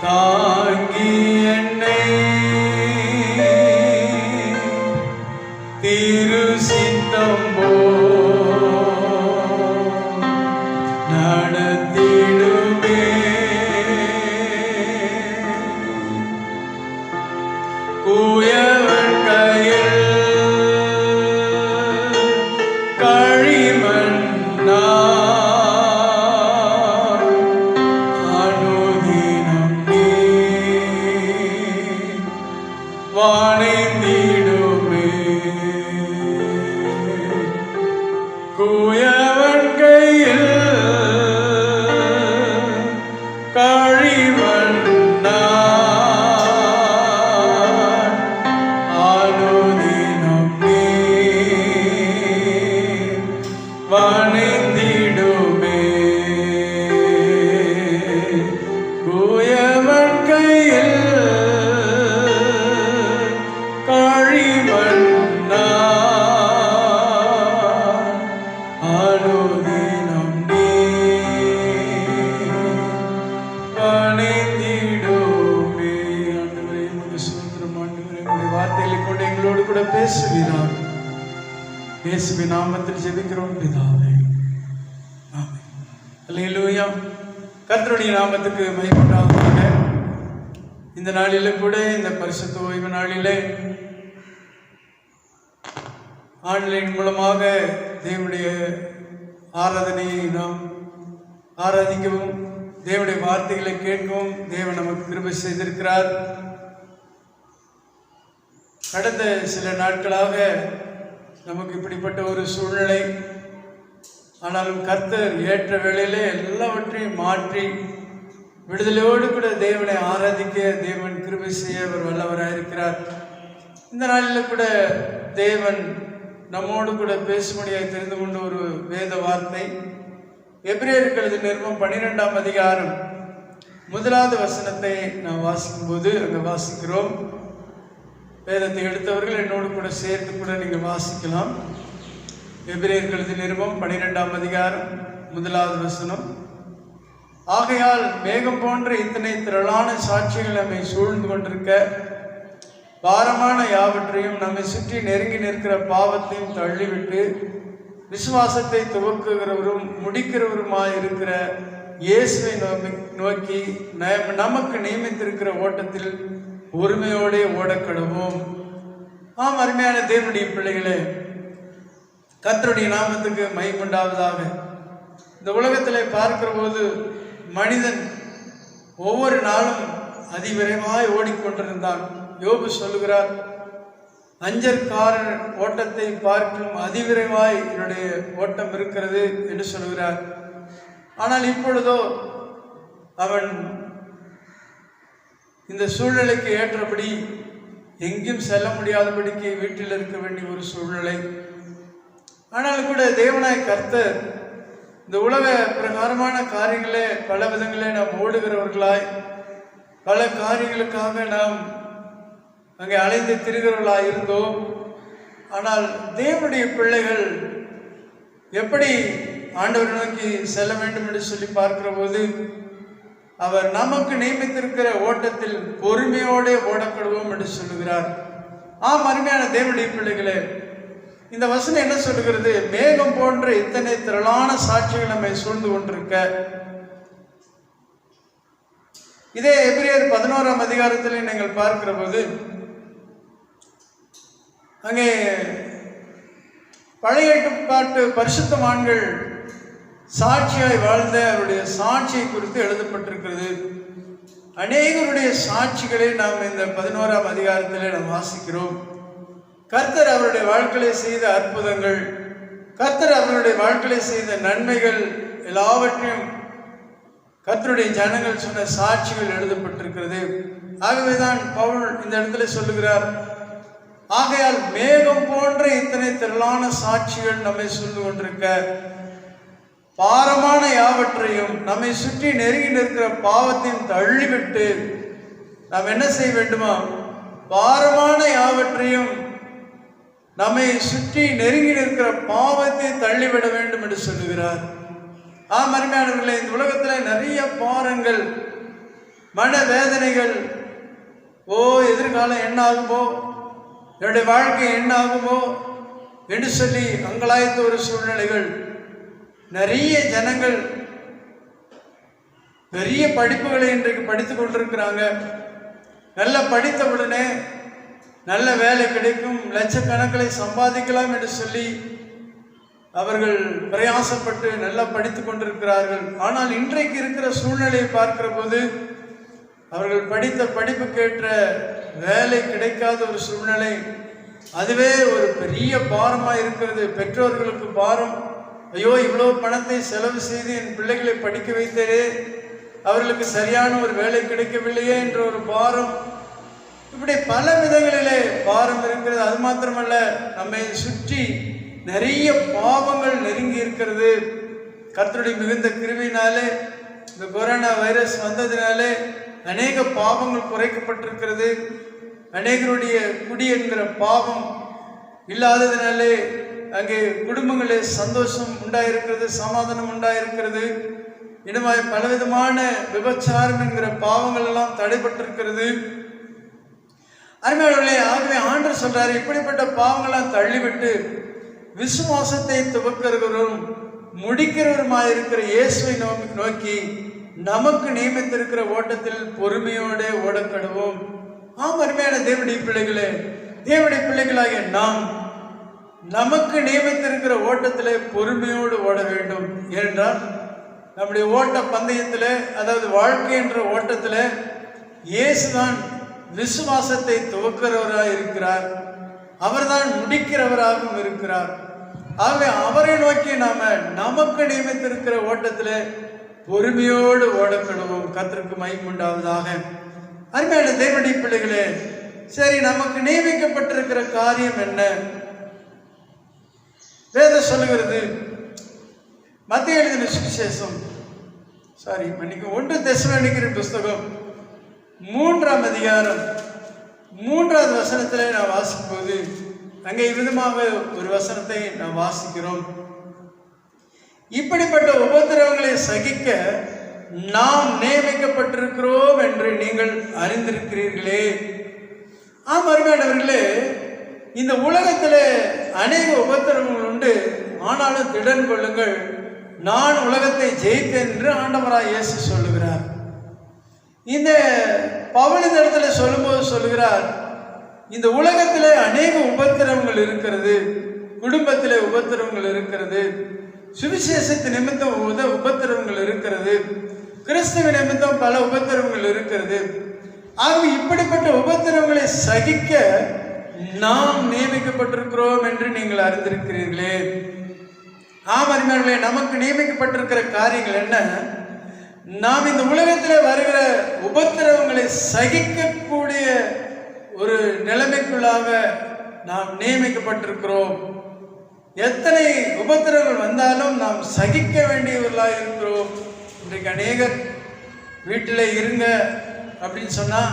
தாங்கி என்னை திரு சித்தம் நடத்திடுமே. குயவன் கையில் களிமண் அனுதினம் நீ வாணிந்திடுமே. குயவன் கையில் களிமண் அனுதினம் நீ வாணிந்திடுமே. குயவன் கையில் களிமண் அனுதினம் நீ வாணிந்திடுமே. ஆண்டவரே உமக்கு ஸ்தோத்திரம். ஆண்டவரே உம்முடைய வார்த்தைகளை கொண்டு எங்களோடு கூட பேசுவீராக. இயேசுவின் நாமத்தில் ஜெபிக்கிறோம் பிதாவே, ஆமென். அல்லேலூயா. கர்த்தருடைய நாமத்துக்கு மகிமை உண்டாவதாக. இந்த நாளிலே கூட, இந்த பரிசுத்த ஓய்வு நாளிலே ஆன்லைன் மூலமாக தேவனுடைய ஆராதனையை நாம் ஆராதிக்கவும் தேவனுடைய வார்த்தைகளை கேட்கவும் தேவன் நமக்கு கிருபை செய்திருக்கிறார். கடந்த சில நாட்களாக நமக்கு இப்படிப்பட்ட ஒரு சூழ்நிலை. ஆனாலும் கர்த்தர் ஏற்ற வேளையிலே எல்லாவற்றையும் மாற்றி விடுதலையோடு கூட தேவனை ஆராதிக்க தேவன் கிருபை செய்ய அவர் வல்லவராயிருக்கிறார். இந்த நாளில் கூட தேவன் நம்மோடு கூட பேசும்படியாக தெரிந்து கொண்ட ஒரு வேத வார்த்தை எபிரேயருக்கு எழுதின நிருபம் 12ஆம் அதிகாரம் 1வது வசனத்தை நாம் வாசிக்கும்போது அங்கே வாசிக்கிறோம். வேதத்தை எடுத்தவர்கள் என்னோடு கூட சேர்த்து கூட நீங்கள் வாசிக்கலாம். எபிரேயருக்கு எழுதின நிருபம் 12ஆம் அதிகாரம் 1வது வசனம். ஆகையால் மேகம் போன்ற இத்தனை திரளான சாட்சிகள் நம்மை சூழ்ந்து கொண்டிருக்க, பாரமான யாவற்றையும் நம்மை சுற்றி நெருங்கி நிற்கிற பாவத்தையும் தள்ளிவிட்டு விசுவாசத்தை துவக்குகிறவரும் முடிக்கிறவருமாய் இருக்கிற இயேசுவை நோக்கி நமக்கு நியமித்திருக்கிற ஓட்டத்தில் ஒருமையோடே ஓடக்கடுவோம். ஆம், அருமையான தேவனுடைய பிள்ளைகளே, கர்த்தருடைய நாமத்துக்கு மகிமை உண்டாவதாக. இந்த உலகத்தில் பார்க்கிற போது மனிதன் ஒவ்வொரு நாளும் அதிவிரைவாய் ஓடிக்கொண்டிருந்தான். யோபு சொல்லுகிறார், அஞ்சற்காரர் ஓட்டத்தை பார்க்கும் அதிவிரைவாய் என்னுடைய ஓட்டம் இருக்கிறது என்று சொல்கிறார். ஆனால் இப்பொழுதோ அவன் இந்த சூழ்நிலைக்கு ஏற்றபடி எங்கேயும் செல்ல முடியாதபடிக்கு வீட்டில் இருக்க வேண்டிய ஒரு சூழ்நிலை. ஆனால் கூட தேவனாய் கர்த்தர் இந்த உலக பிரகாரமான காரியங்களே பல விதங்களே நாம் ஓடுகிறவர்களாய், பல காரியங்களுக்காக நாம் அங்கே அலைந்து திரிகிறவர்களாக இருந்தோம். ஆனால் தேவனுடைய பிள்ளைகள் எப்படி ஆண்டவரை நோக்கி செல்ல வேண்டும் என்று சொல்லி பார்க்கிற போது அவர் நமக்கு நியமித்திருக்கிற ஓட்டத்தில் பொறுமையோடு ஓடப்படுவோம் என்று சொல்லுகிறார். ஆம், அருமையான தேவனுடைய பிள்ளைகளே, இந்த வசனம் என்ன சொல்லுகிறது? மேகம் போன்ற இத்தனை திரளான சாட்சிகள் நம்மை சூழ்ந்து கொண்டிருக்க, இதே எபிரேயர் 11ஆம் அதிகாரத்தில் நீங்கள் பார்க்கிற போது அங்கே பழைய ஏற்பாட்டு பரிசுத்தவான்கள் சாட்சியாய் வாழ்ந்த அவருடைய சாட்சியை குறித்து எழுதப்பட்டிருக்கிறது. அநேகருடைய சாட்சிகளை நாம் இந்த 11ஆம் அதிகாரத்திலே நாம் வாசிக்கிறோம். கர்த்தர் அவருடைய வாழ்க்கையை செய்த அற்புதங்கள், கர்த்தர் அவர்களுடைய வாழ்க்கையில செய்த நன்மைகள் எல்லாவற்றையும் கர்த்தருடைய ஜனங்கள் சொன்ன சாட்சிகள் எழுதப்பட்டிருக்கிறது. ஆகவேதான் பவுல் இந்த இடத்துல சொல்லுகிறார், ஆகையால் மேகம் போன்ற இத்தனை திரளான சாட்சிகள் நம்மை சொல்லி கொண்டிருக்க, பாரமான யாவற்றையும் நம்மை சுற்றி நெருங்கி நிற்கிற பாவத்தையும் தள்ளிவிட்டு நாம் என்ன செய்ய வேண்டுமா? பாரமான யாவற்றையும் நம்மை சுற்றி நெருங்கி நிற்கிற பாவத்தை தள்ளிவிட வேண்டும் என்று சொல்லுகிறார். அருமையானவர்களே, இந்த உலகத்தில் நிறைய பாரங்கள், மன வேதனைகள், எதிர்காலம் என்ன ஆகுமோ, என்னுடைய வாழ்க்கை என்ன ஆகுமோ என்று சொல்லி அங்கலாய்த்த ஒரு சூழ்நிலைகள். நிறைய ஜனங்கள் பெரிய படிப்புகளை இன்றைக்கு படித்து கொண்டிருக்கிறாங்க. நல்லா படித்த உடனே நல்ல வேலை கிடைக்கும், லட்சக்கணக்கில் சம்பாதிக்கலாம் என்று சொல்லி அவர்கள் பிரயாசப்பட்டு நல்லா படித்து கொண்டிருக்கிறார்கள். ஆனால் இன்றைக்கு இருக்கிற சூழ்நிலையை பார்க்கிற போது அவர்கள் படித்த படிப்புக்கேற்ற வேலை கிடைக்காத ஒரு சூழ்நிலை. அதுவே ஒரு பெரிய பாரமாக இருக்கிறது. பெற்றோர்களுக்கு பாரம். ஐயோ, இவ்வளோ பணத்தை செலவு செய்து என் பிள்ளைகளை படிக்க வைத்ததே, அவர்களுக்கு சரியான ஒரு வேலை கிடைக்கவில்லையே என்ற ஒரு பாரம். இப்படி பல விதங்களிலே பாரம் இருக்கிறது. அது மாத்திரமல்ல, நம்மை சுற்றி நிறைய பாவங்கள் நெருங்கி இருக்கிறது. கர்த்தருடைய மிகுந்த கிருபையினாலே, இந்த கொரோனா வைரஸ் வந்ததினாலே அநேக பாவங்கள் குறைக்கப்பட்டிருக்கிறது. அநேகருடைய குடி என்கிற பாவம் இல்லாததினாலே அங்கே குடும்பங்களில் சந்தோஷம் உண்டாயிருக்கிறது, சமாதானம் உண்டாயிருக்கிறது. இன்னுமாய் பலவிதமான விபச்சாரம் என்கிற பாவங்கள் எல்லாம் தடைபட்டிருக்கிறது. அருமையானவர்களே, ஆகவே ஆண்டவர் சொல்றாரு, இப்படிப்பட்ட பாவங்களாம் தள்ளிவிட்டு விசுவாசத்தை துவக்கிறவரும் முடிக்கிறவருமாயிருக்கிற இயேசுவை நோக்கி நமக்கு நியமித்திருக்கிற ஓட்டத்தில் பொறுமையோடு ஓடக்கடுவோம். அருமையான தேவனுடைய பிள்ளைகளே, தேவனுடைய பிள்ளைகளாகிய நாம் நமக்கு நியமித்திருக்கிற ஓட்டத்திலே பொறுமையோடு ஓட வேண்டும். ஏனென்றால் நம்முடைய ஓட்ட பந்தயத்தில், அதாவது வாழ்க்கை என்ற ஓட்டத்தில் இயேசுதான் விசுவாசத்தை துவக்கிறவராக இருக்கிறார், அவர்தான் முடிக்கிறவராகவும் இருக்கிறார். ஆகவே அவரை நோக்கி நமக்கு நியமித்திருக்கிற ஓட்டத்தில் பொறுமையோடு ஓடக்கடுவோம். கர்த்தருக்கு மகிமை உண்டாவதாக. அருமையான தேவனுடைய பிள்ளைகளே, சரி, நமக்கு நியமிக்கப்பட்டிருக்கிற காரியம் என்ன? வேதம் சொல்லுகிறது, மத்தேயு எழுதின சுவிசேஷம் 1 தெசலோனிக்கேயர் புஸ்தகம் 3ஆம் அதிகாரம் 3வது வசனத்திலே நான் வாசிக்கும்போது அங்கே விதமாக ஒரு வசனத்தை நாம் வாசிக்கிறோம். இப்படிப்பட்ட உபத்திரவங்களை சகிக்க நாம் நியமிக்கப்பட்டிருக்கிறோம் என்று நீங்கள் அறிந்திருக்கிறீர்களே. அருமையானவர்களே, இந்த உலகத்திலே அநேக உபத்திரவங்கள் உண்டு. ஆனாலும் திடன் கொள்ளுங்கள், நான் உலகத்தை ஜெயித்தேன் என்று ஆண்டவராய் இயேசு சொல்லுகிறார். இந்த பவுல் இந்த இடத்துல சொல்லும்போது சொல்லுகிறார், இந்த உலகத்திலே அநேக உபத்திரவங்கள் இருக்கிறது, குடும்பத்திலே உபத்திரவங்கள் இருக்கிறது, சுவிசேஷத்து நிமித்தம் உபத்திரவங்கள் இருக்கிறது, கிறிஸ்துவ நிமித்தம் பல உபத்திரவங்கள் இருக்கிறது. ஆகவே இப்படிப்பட்ட உபத்திரவங்களை சகிக்க நாம் நியமிக்கப்பட்டிருக்கிறோம் என்று நீங்கள் அறிந்திருக்கிறீர்களே. அருமையானவர்களே, நமக்கு நியமிக்கப்பட்டிருக்கிற காரியங்கள் என்ன? நாம் இந்த உலகத்தில் வருகிற உபத்திரவங்களை சகிக்கக்கூடிய ஒரு நிலைமைக்குள்ளாக நாம் நியமிக்கப்பட்டிருக்கிறோம். எத்தனை உபத்திரவங்கள் வந்தாலும் நாம் சகிக்க வேண்டியவர்களாக இருக்கிறோம். இன்றைக்கு அநேகர் வீட்டில் இருங்க அப்படின்னு சொன்னால்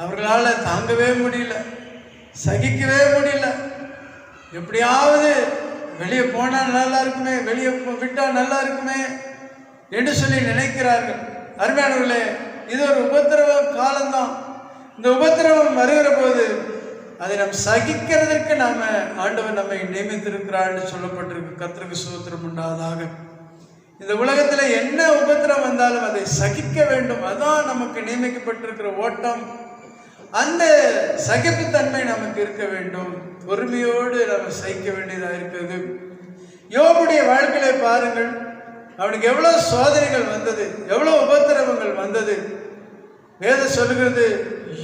அவர்களால் தாங்கவே முடியல, சகிக்கவே முடியல. எப்படியாவது வெளியே போனால் நல்லா இருக்குமே, வெளியே விட்டால் நல்லா இருக்குமே என்று சொல்லி நினைக்கிறார்கள். அருமையானவர்களே, இது ஒரு உபத்திரவ காலம்தான். இந்த உபத்திரவம் வருகிற போது அதை நாம் சகிக்கிறதற்கு ஆண்டவர் நம்மை நியமித்திருக்கிறார் என்று சொல்லப்பட்டிருக்கு. கர்த்தருக்கு ஸ்தோத்திரம் உண்டாவதாக. இந்த உலகத்தில் என்ன உபத்திரம் வந்தாலும் அதை சகிக்க வேண்டும். அதான் நமக்கு நியமிக்கப்பட்டிருக்கிற ஓட்டம். அந்த சகிப்புத்தன்மை நமக்கு இருக்க வேண்டும். பொறுமையோடு நம்ம சகிக்க வேண்டியதாக இருக்கிறது. யோபுடைய வாழ்க்கையில பாருங்கள், அவனுக்கு எவ்வளவு சோதனைகள் வந்தது, எவ்வளவு உபத்திரவங்கள் வந்தது. வேதம் சொல்லுகிறது,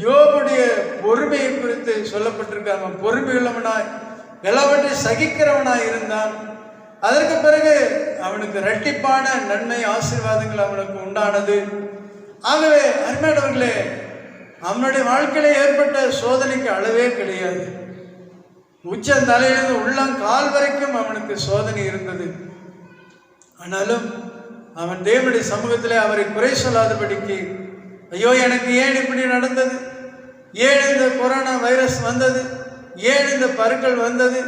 யோபுடைய பொறுமையை குறித்து சொல்லப்பட்டிருக்க. அவன் பொறுமையுள்ளவனாய் எல்லாவற்றையும் சகிக்கிறவனாய் இருந்தான். அதற்கு பிறகு அவனுக்கு இரட்டிப்பான நன்மை ஆசீர்வாதங்கள் அவனுக்கு உண்டானது. ஆகவே அருமையானவர்களே, அவனுடைய வாழ்க்கையில ஏற்பட்ட சோதனைக்கு அளவே கிடையாது. உச்ச தலையிலிருந்து உள்ளங்கால் வரைக்கும் அவனுக்கு சோதனை இருந்தது. ஆனாலும் அவன் தேவனுடைய சமூகத்திலே அவரை குறை சொல்லாதபடிக்கு, ஐயோ எனக்கு ஏன் இப்படி நடந்தது, ஏன் இந்த கொரோனா வைரஸ் வந்தது, ஏன் இந்த பருக்கள் வந்தது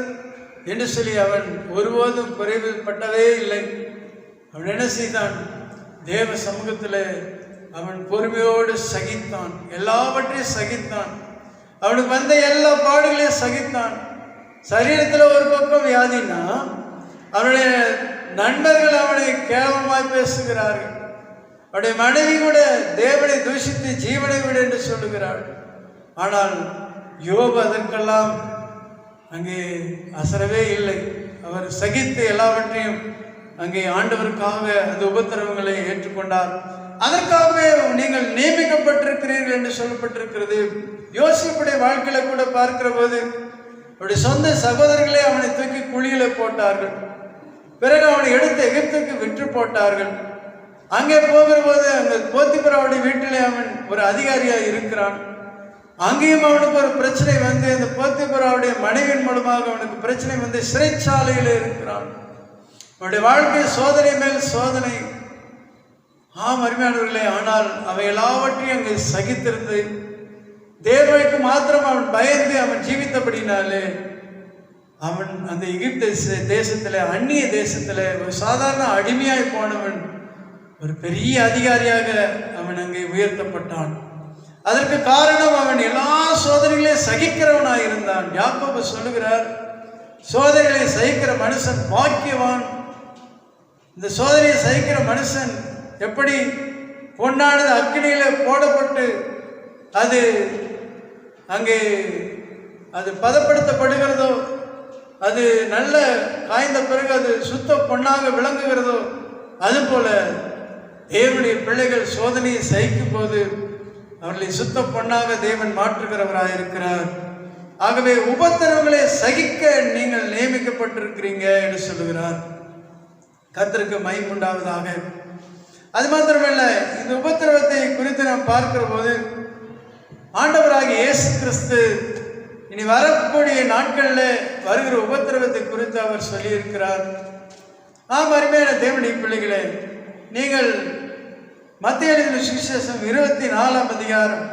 என்று சொல்லி அவன் ஒருபோதும் குறைவுபட்டதே இல்லை. அவன் என்ன செய்தான்? தேவ சமூகத்தில் அவன் பொறுமையோடு சகித்தான், எல்லாவற்றையும் சகித்தான். அவனுக்கு வந்த எல்லா பாடுகளையும் சகித்தான். சரீரத்தில் ஒரு பக்கம் வியாதினா, அவனுடைய நண்பர்கள் அவனை கேவலமாய் பேசுகிறார்கள். அவருடைய மனைவி கூட தேவனை தூஷித்து ஜீவனை விடு என்று சொல்லுகிறாள். ஆனால் யோபு அதற்கெல்லாம் அங்கே அசரவே இல்லை. அவர் சகித்து எல்லாவற்றையும் அங்கே ஆண்டவருக்காக அந்த உபத்திரவங்களை ஏற்றுக்கொண்டார். அதற்காகவே நீங்கள் நியமிக்கப்பட்டிருக்கிறீர்கள் என்று சொல்லப்பட்டிருக்கிறது. யோசிப்புடைய வாழ்க்கையில கூட பார்க்கிற போது அவருடைய சொந்த சகோதரர்களே அவனை தூக்கி குழியில போட்டார்கள். பிறகு அவனை எடுத்து எகிப்துக்கு விற்று போட்டார்கள். அங்கே போகிற போது அங்கே போத்திபிராவுடைய வீட்டிலே அவன் ஒரு அதிகாரியாக இருக்கிறான். அங்கேயும் அவனுக்கு ஒரு பிரச்சனை வந்து, அந்த போத்திபிராவுடைய மனைவியின் மூலமாக அவனுக்கு பிரச்சனை வந்து சிறைச்சாலையில் இருக்கிறான். அவனுடைய வாழ்க்கை சோதனை மேல் சோதனை. ஆம் அருமையானவர்களே, ஆனால் அவை எல்லாவற்றையும் அங்கே சகித்திருந்து தேவனுக்கு மாத்திரம் அவன் பயந்து அவன் ஜீவித்தபடினாலே அவன் அந்த எகிப்து தேசத்தில், அந்நிய தேசத்தில் ஒரு சாதாரண அடிமையாய் போனவன் ஒரு பெரிய அதிகாரியாக அவன் அங்கே உயர்த்தப்பட்டான். அதற்கு காரணம் அவன் எல்லா சோதனைகளையும் சகிக்கிறவனாக இருந்தான். யாக்கோபு சொல்லுகிறார், சோதனைகளை சகிக்கிற மனுஷன் பாக்கியவான். இந்த சோதனையை சகிக்கிற மனுஷன் எப்படி பொன்னானது அக்கினியில போடப்பட்டு அது அங்கே அது பதப்படுத்தப்படுகிறதோ, அது நல்ல காய்ந்த பிறகு அது சுத்த பொன்னாக விளங்குகிறதோ, அதுபோல தேவனுடைய பிள்ளைகள் சோதனையை சகிக்கும் போது அவர்களை சுத்த பொன்னாக தேவன் மாற்றுகிறவராக இருக்கிறார். ஆகவே உபத்திரவங்களை சகிக்க நீங்கள் நியமிக்கப்பட்டிருக்கிறீங்க என்று சொல்லுகிறார். கர்த்தருக்கு மகிமை உண்டாவதாக. அது மாத்திரமல்ல, இந்த உபத்திரவத்தை குறித்து நாம் பார்க்கிற போது ஆண்டவராகிய இயேசு கிறிஸ்து இனி வரக்கூடிய நாட்களில் வருகிற உபத்திரவத்தை குறித்து அவர் சொல்லியிருக்கிறார். ஆம் அருமையான தேவனுடைய பிள்ளைகளே, நீங்கள் மத்திய எழுதின சுவிசேஷம் 24ஆம் அதிகாரம்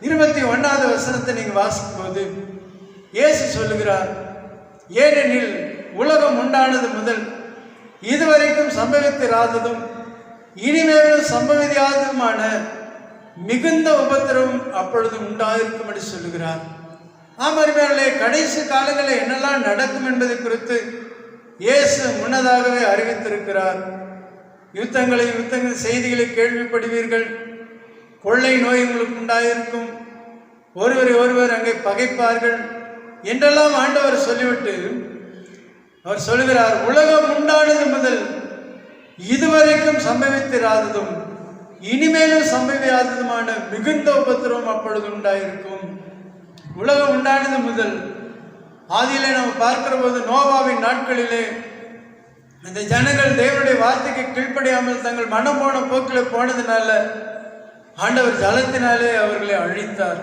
21வது வசனத்தை நீங்கள் வாசிக்கும் போது இயேசு சொல்லுகிறார், ஏனெனில் உலகம் உண்டானது முதல் இதுவரைக்கும் சம்பவித்திராததும் இனிமேலும் சம்பவியாததுமான மிகுந்த உபத்திரவம் அப்பொழுது உண்டாயிருக்கும் என்று சொல்லுகிறார். ஆம் அருமையாளே, கடைசி காலங்களில் என்னெல்லாம் நடக்கும் என்பதை குறித்து இயேசு முன்னதாகவே அறிவித்திருக்கிறார். யுத்தங்கள் செய்திகளை கேள்விப்படுவீர்கள், கொள்ளை நோய் உங்களுக்கு உண்டாயிருக்கும், ஒருவரை ஒருவர் அங்கே பகைப்பார்கள் என்றெல்லாம் ஆண்டவர் சொல்லிவிட்டு அவர் சொல்லுகிறார், உலகம் உண்டானது முதல் இதுவரைக்கும் சம்பவித்திராததும் இனிமேலும் சம்பவியாததுமான மிகுந்த உபத்திரவம் அப்பொழுது உண்டாயிருக்கும். உலகம் உண்டானது முதல் ஆதியிலே நாம் பார்க்கிற போது நோவாவின் நாட்களிலே அந்த ஜனங்கள் தேவனுடைய வார்த்தைக்கு கீழ்ப்படியாமல் தங்கள் மனம் போன போக்கில் போனதுனால ஆண்டவர் ஜலத்தினாலே அவர்களை அழித்தார்.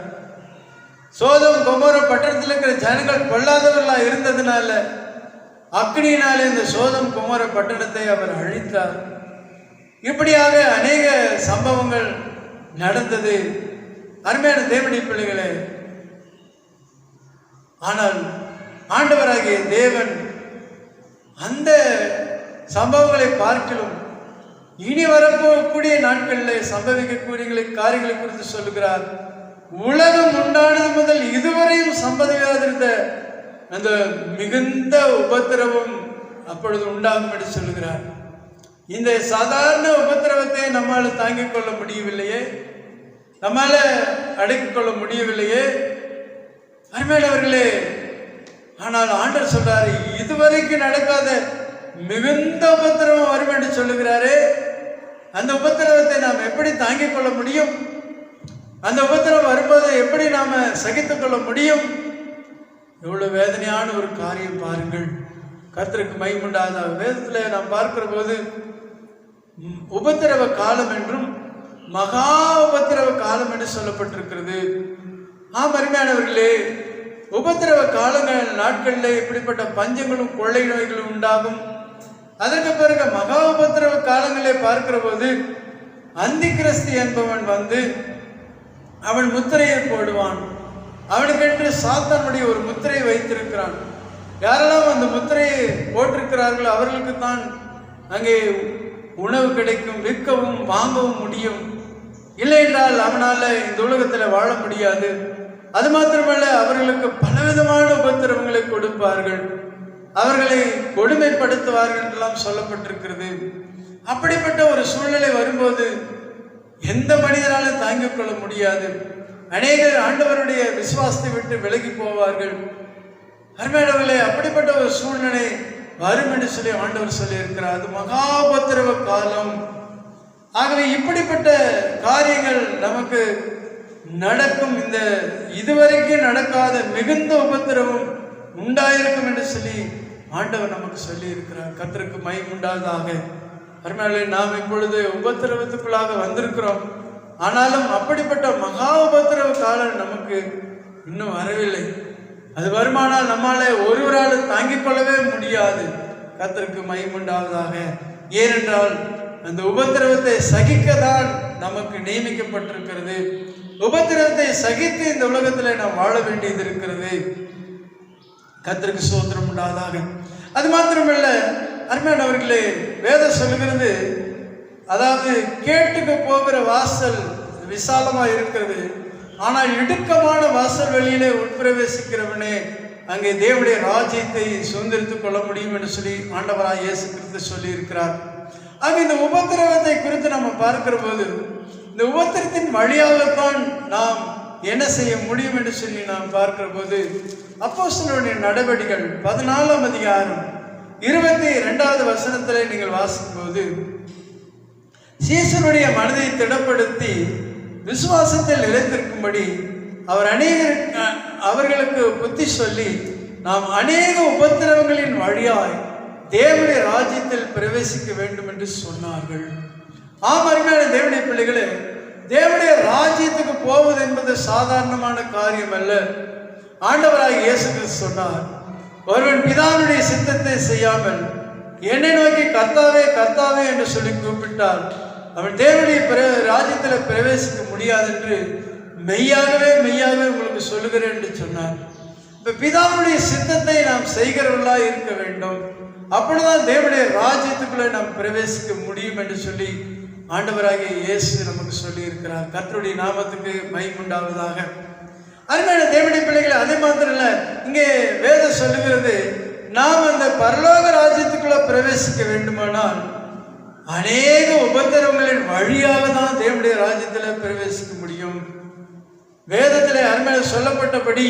சோதோம் கொமோரா பட்டணத்தில் இருக்கிற ஜனங்கள் கொள்ளாதவர்களாக இருந்ததுனால அக்னியினாலே இந்த சோதோம் கொமோரா பட்டணத்தை அவர் அழித்தார். இப்படியாக அநேக சம்பவங்கள் நடந்தது அருமையான தேவனுடைய பிள்ளைகளே. ஆனால் ஆண்டவராகிய தேவன் அந்த சம்பவங்களை பார்க்கலும் இனி வரக்கூடிய நாட்களில் சம்பவிக்கக்கூடிய காரியங்களை குறித்து சொல்லுகிறார். உலகம் உண்டானது முதல் இதுவரையும் சம்பவியாதிருந்த அந்த மிகுந்த உபத்திரவம் அப்பொழுது உண்டாகும் என்று சொல்லுகிறார். இந்த சாதாரண உபத்திரவத்தை நம்மால் தாங்கிக் கொள்ள முடியவில்லையே, நம்மால அடக்கிக் கொள்ள முடியவில்லையே அருமையானவர்களே. ஆனால் ஆண்டவர் சொல்றாரு, இதுவரைக்கும் நடக்காத மிகுந்த உபத்திரவம் வரும் என்று சொல்லுகிறாரே. அந்த உபத்திரவத்தை நாம் எப்படி தாங்கிக் கொள்ள முடியும்? அந்த உபத்திரவம் வரும்போது எப்படி நாம சகித்துக் கொள்ள முடியும்? எவ்வளவு வேதனையான ஒரு காரியம் பாருங்கள். கர்த்தருக்கு மகிமையுண்டாவதாக. வேதத்துல நாம் பார்க்கிற போது உபத்திரவ காலம் என்றும் மகா உபத்திரவ காலம் என்று சொல்லப்பட்டிருக்கிறது. அருமையானவர்களே, உபத்திரவ காலங்கள் நாட்களிலே இப்படிப்பட்ட பஞ்சங்களும் கொள்ளை நோய்களும் உண்டாகும். அதற்கு பிறகு மகா உபத்திரவ காலங்களே பார்க்கிற போது அந்தி கிறிஸ்து என்பவன் வந்து அவன் முத்திரையை போடுவான். அவனுக்கென்று சாத்தானுடைய ஒரு முத்திரையை வைத்திருக்கிறான். யாரெல்லாம் அந்த முத்திரையை போட்டிருக்கிறார்களோ அவர்களுக்கு தான் அங்கே உணவு கிடைக்கும், விற்கவும் வாங்கவும் முடியும். இல்லை என்றால் அவனால் இந்த உலகத்தில் வாழ முடியாது. அது மாத்திரமல்ல, அவர்களுக்கு பலவிதமான உபத்திரவங்களை கொடுப்பார்கள், அவர்களை கொடுமைப்படுத்துவார்கள் என்றெல்லாம் சொல்லப்பட்டிருக்கிறது. அப்படிப்பட்ட ஒரு சூழ்நிலை வரும்போது எந்த மனிதனாலும் தாங்கிக் கொள்ள முடியாது. அநேகர் ஆண்டவருடைய விசுவாசத்தை விட்டு விலகி போவார்கள். அருமையானவர்களே, அப்படிப்பட்ட ஒரு சூழ்நிலை வரும் என்று சொல்லி ஆண்டவர் சொல்லி இருக்கிறார். அது மகா உபத்திரவ காலம். ஆகவே இப்படிப்பட்ட காரியங்கள் நமக்கு நடக்கும். இந்த இதுவரைக்கும் நடக்காத மிகுந்த உபத்திரவம் உண்டாயிருக்கும் என்று சொல்லி ஆண்டவர் நமக்கு சொல்லி இருக்கிறார். கர்த்தருக்கு மகிமை உண்டாவதாக. அருமையானவர்களே, நாம் இப்பொழுது உபத்திரவத்துக்குள்ளாக வந்திருக்கிறோம். ஆனாலும் அப்படிப்பட்ட மகா உபத்திரவ காலம் நமக்கு இன்னும் வரவில்லை. அது வருமானால் நம்மாலே ஒருவரால் தாங்கிக் கொள்ளவே முடியாது. கர்த்தருக்கு மகிமை உண்டாவதாக. ஏனென்றால் அந்த உபத்திரவத்தை சகிக்கத்தான் நமக்கு நியமிக்கப்பட்டிருக்கிறது. உபத்திரவத்தை சகித்து இந்த உலகத்தில் நாம் வாழ வேண்டியது இருக்கிறது. கர்த்தருக்கு ஸ்தோத்திரம் உண்டாவதாக. அது மாத்திரமல்ல அருமையானவர்களே, வேதம் சொல்லுகிறது, அதாவது கேட்டுக்கு போகிற வாசல் விசாலமாக இருக்கிறது, ஆனால் இடுக்கமான வாசல் வெளியிலே உட்பிரவேசிக்கிறவனே அங்கே தேவனுடைய ராஜ்யத்தை சுதந்திரித்துக் கொள்ள முடியும் என்று சொல்லி ஆண்டவராய் இயேசு கிறிஸ்து சொல்லி இருக்கிறார். ஆக இந்த உபத்திரவத்தை குறித்து நம்ம பார்க்கிற போது இந்த உபத்திரத்தின் வழியாகத்தான் நாம் என்ன செய்ய முடியும் என்று சொல்லி நாம் பார்க்கிற போது அப்போஸ்தலருடைய நடவடிக்கைகள் 14ஆம் அதிகாரம் 22வது வசனத்திலே நீங்கள் வாசிக்கும் போது, சீசருடைய மனதை திடப்படுத்தி விசுவாசத்தில் நிலைத்திருக்கும்படி அவர் அவர்களுக்கு புத்தி சொல்லி நாம் அநேக உபத்திரவங்களின் வழியாய் தேவனுடைய ராஜ்யத்தில் பிரவேசிக்க வேண்டும் என்று சொன்னார்கள். அருமையான தேவனுடைய பிள்ளைகளே, தேவனுடைய ராஜ்யத்துக்கு போவது என்பது சாதாரணமான காரியம் அல்ல. ஆண்டவராக இயேசு கிறிஸ்து சொன்னார், ஒருவன் பிதாவுடைய சித்தத்தை செய்யாமல் என்னை நோக்கி கர்த்தாவே கர்த்தாவே என்று சொல்லி கூப்பிட்டால் அவன் தேவனுடைய ராஜ்யத்தில் பிரவேசிக்க முடியாது என்று மெய்யாகவே மெய்யாகவே உங்களுக்கு சொல்லுகிறேன் என்று சொன்னார். இப்ப பிதாவுடைய சித்தத்தை நாம் செய்கிறவர்களா இருக்க வேண்டும். அப்படிதான் தேவனுடைய ராஜ்யத்துக்குள்ள நாம் பிரவேசிக்க முடியும் என்று சொல்லி ஆண்டவராகிய இயேசு நமக்கு சொல்லி இருக்கிறார். கர்த்தருடைய நாமத்துக்கு மகிமை உண்டாவதாக. அருமையான தேவனுடைய பிள்ளைகளை, அதே மாத்திரம் இல்ல, இங்கே வேதம் சொல்லுகிறது, நாம் அந்த பரலோக ராஜ்யத்துக்குள்ள பிரவேசிக்க வேண்டுமானால் அநேக உபத்திரவங்களின் வழியாக தான் தேவனுடைய ராஜ்யத்தில் பிரவேசிக்க முடியும். வேதத்திலே அருமையாக சொல்லப்பட்டபடி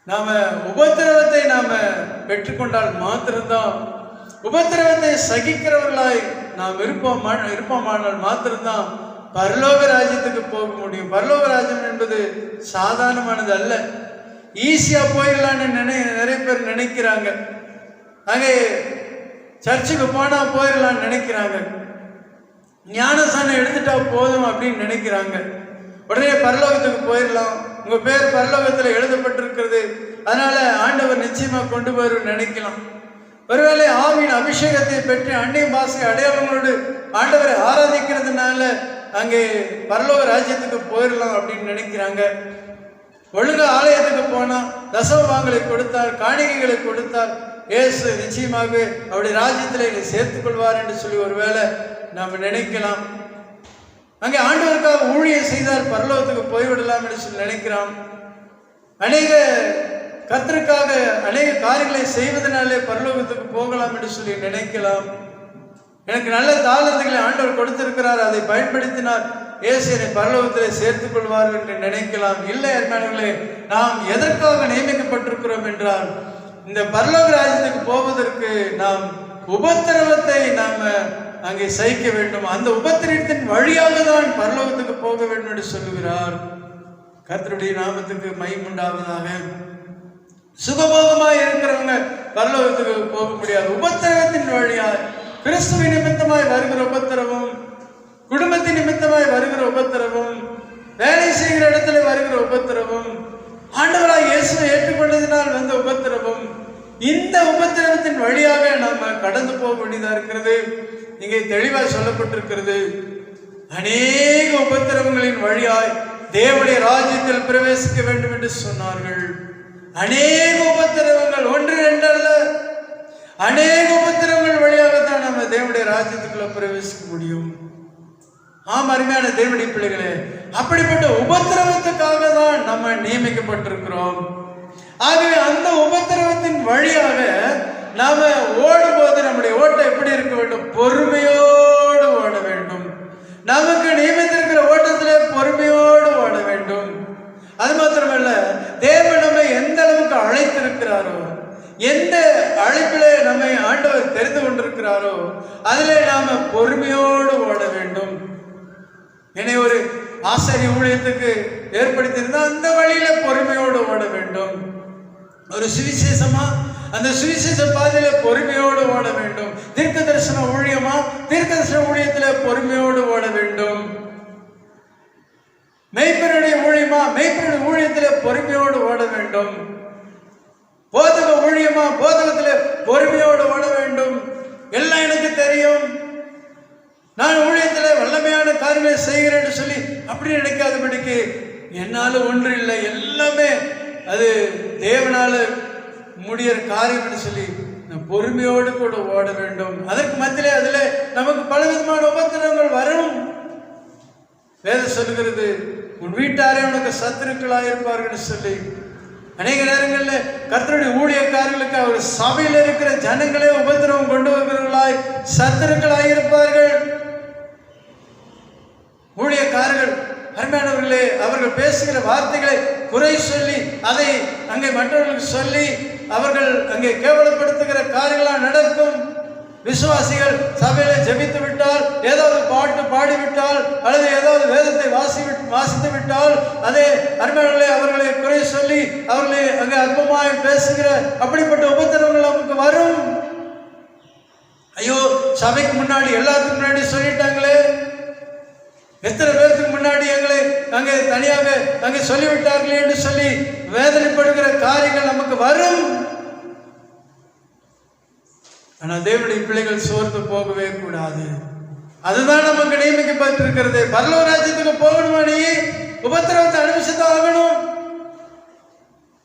நாம உபத்திரவத்தை நாம பெற்றுக்கொண்டால் மாத்திரம்தான், உபத்திரவத்தை சகிக்கிறவர்களாய் நாம் இருப்போமானால் மாத்திரம்தான் பரலோக ராஜ்யத்துக்கு போக முடியும். பரலோக ராஜ்யம் என்பது சாதாரணமானது அல்ல. ஈஸியா போயிடலான்னு நிறைய பேர் நினைக்கிறாங்க. அங்கே சர்ச்சுக்கு போனா போயிடலான்னு நினைக்கிறாங்க. ஞானசானம் எடுத்துட்டா போதும் அப்படின்னு நினைக்கிறாங்க. உடனே பரலோகத்துக்கு போயிடலாம், உங்க பேர் பரலோகத்தில் எழுதப்பட்டிருக்கிறது, அதனால ஆண்டவர் நிச்சயமா கொண்டு போய் நினைக்கலாம். ஒருவேளை ஆவியின் அபிஷேகத்தை பெற்று அந்நிய பாஷை அடையாளங்களோடு ஆண்டவரை ஆராதிக்கிறதுனால அங்கே பரலோக ராஜ்யத்துக்கு போயிடலாம் அப்படின்னு நினைக்கிறாங்க. ஒழுங்கா ஆலயத்துக்கு போனா தசமபாகங்களை கொடுத்தால், காணிக்கைகளை கொடுத்தால் இயேசு நிச்சயமாக அவருடைய ராஜ்யத்தில் என்னை சேர்த்துக் கொள்வார் என்று சொல்லி ஒருவேளை நாம் நினைக்கலாம். அங்கே ஆண்டவருக்காக ஊழியம் செய்தால் பரலோகத்துக்கு போய்விடலாம் என்று சொல்லி நினைக்கிறோம். அநேக கர்த்தருக்காக அநேக காரியங்களை செய்வதனாலே பரலோகத்துக்கு போகலாம் என்று சொல்லி நினைக்கலாம். எனக்கு நல்ல தாளந்துகளை ஆண்டவர் கொடுத்திருக்கிறார், அதை பயன்படுத்தினால் இயேசு என்னை பரலோகத்தில் சேர்த்துக் கொள்வார் என்று நினைக்கலாம். இல்லை அருமையானவர்களே, நாம் எதற்காக நியமிக்கப்பட்டிருக்கிறோம் என்றால் இந்த பரலோக ராஜ்யத்துக்கு போவதற்கு நாம் உபத்திரவத்தை நாம அங்கே சகிக்க வேண்டும். அந்த உபத்திரத்தின் வழியாக தான் பரலோகத்துக்கு போக வேண்டும் என்று சொல்லுகிறார். கர்த்தருடைய நாமத்துக்கு மகிமை உண்டாவதாக. சுகபோகமாய் இருக்கிறவங்க பரலோகத்துக்கு போக முடியாது. உபத்திரவத்தின் வழியாய், கிறிஸ்துவ நிமித்தமாய் வருகிற உபத்திரவம், குடும்பத்தின் நிமித்தமாய் வருகிற உபத்திரவம், வேலை செய்கிற இடத்துல வருகிற உபத்திரவம், ஆண்டவராய் இயேசுவை ஏற்றுக்கொண்டதினால் வந்த உபத்திரவம், இந்த உபத்திரவத்தின் வழியாக நாம கடந்து போக வேண்டியதா இருக்கிறது. இங்கே தெளிவாக சொல்லப்பட்டிருக்கிறது, அநேக உபத்திரவங்களின் வழியாய் தேவனுடைய ராஜ்யத்தில் பிரவேசிக்க வேண்டும் என்று சொன்னார்கள். அநேக உபத்திரவங்கள், ஒன்று ரெண்டு அல்ல, அநேக உபத்திரவங்கள் வழியாக தான் நம்ம தேவனுடைய ராஜ்யத்துக்குள்ள பிரவேசிக்க முடியும். ஆம் அருமையான தேவனுடைய பிள்ளைகளே, அப்படிப்பட்ட உபத்திரவத்துக்காக தான் நம்ம நியமிக்கப்பட்டிருக்கிறோம். ஆகவே அந்த உபத்திரவத்தின் வழியாக நாம ஓடும்போது நம்முடைய ஓட்டம் எப்படி இருக்க வேண்டும்? பொறுமையோடு ஓட வேண்டும். நமக்கு நியமித்திருக்கிற ஓட்டத்திலே பொறுமையோடு ஓட வேண்டும். அது மாத்திரமல்ல, தேவன் நம்மை எந்த அளவுக்கு அழைத்திருக்கிறாரோ, எந்த அழைப்பிலே நம்மை ஆண்டவர் தெரிந்து கொண்டிருக்கிறாரோ அதிலே நாம பொறுமையோடு ஓட வேண்டும். என்னை ஒரு ஆசாரிய ஊழியத்துக்கு ஏற்படுத்தியிருந்தால் அந்த வழியில பொறுமையோடு ஓட வேண்டும். ஒரு சுவிசேஷமா அந்த சுவிசேஷ பாதையில பொறுமையோடு ஓட வேண்டும். தீர்க்க தரிசன ஊழியமா தீர்க்க தரிசன ஊழியத்தில பொறுமையோடு ஓட வேண்டும். மெய்ப்பனுடைய ஊழியமா மெய்ப்பனுடைய ஊழியத்தில பொறுமையோடு ஓட வேண்டும். போதக ஊழியமா போதகத்தில பொறுமையோடு ஓட வேண்டும். எல்லாம் எனக்கு தெரியும், நான் ஊழியத்தில் வல்லமையான காரியங்களை செய்கிறேன்னு சொல்லி அப்படி நினைக்காதபடிக்கு என்னால ஒன்று இல்லை, எல்லாமே அது தேவனால முடிகிற காரியம் என்று சொல்லி பொறுமையோடு கூட ஓட வேண்டும். அதற்கு மத்தியிலே அதுல நமக்கு பலவிதமான உபத்திரவங்கள் வரும். வேதம் சொல்லுகிறது, உன் வீட்டாரே உனக்கு சத்துருக்களாக இருப்பார்கள் சொல்லி. அநேக நேரங்களில் கர்த்தருடைய ஊழியக்காரர்களுக்கு அவர் சபையில் இருக்கிற ஜனங்களே உபத்திரவம் கொண்டு வருகிறவர்களாய் சத்துருக்களாக இருப்பார்கள். ஊழியக்காரர்கள் அருமையானவர்களே, அவர்கள் பேசுகிற வார்த்தைகளை குறை சொல்லி அதை அங்கே மற்றவர்களுக்கு சொல்லி அவர்கள் அங்கே கேவலப்படுத்துகிற காரியங்களாக நடக்கும். விசுவாசிகள் சபையில ஜெபித்து விட்டால், ஏதாவது பாட்டு பாடிவிட்டால், அல்லது ஏதாவது வேதத்தை வாசித்து விட்டால் அதே அருமையானவர்களே அவர்களை குறை சொல்லி அவர்களை அங்கே அற்பமாய் பேசுகிற அப்படிப்பட்ட உபத்திரவங்கள் நமக்கு வரும். ஐயோ, சபைக்கு முன்னாடி எல்லாத்துக்கும் முன்னாடி சொல்லிட்டாங்களே, எத்தனை பேருக்கு முன்னாடி எங்களை அங்கே தனியாக அங்கே சொல்லிவிட்டார்களே என்று சொல்லி வேதனைப்படுகிற காரியங்கள் நமக்கு வரும். ஆனால் தேவனுடைய பிள்ளைகள் சோர்ந்து போகவே கூடாது. அதுதான் நமக்கு நியமிக்கப்பட்டிருக்கிறது. பரலோக ராஜ்யத்துக்கு போகணுமா, நீ உபத்திரவத்தை அனுபவிச்சுதான் ஆகணும்.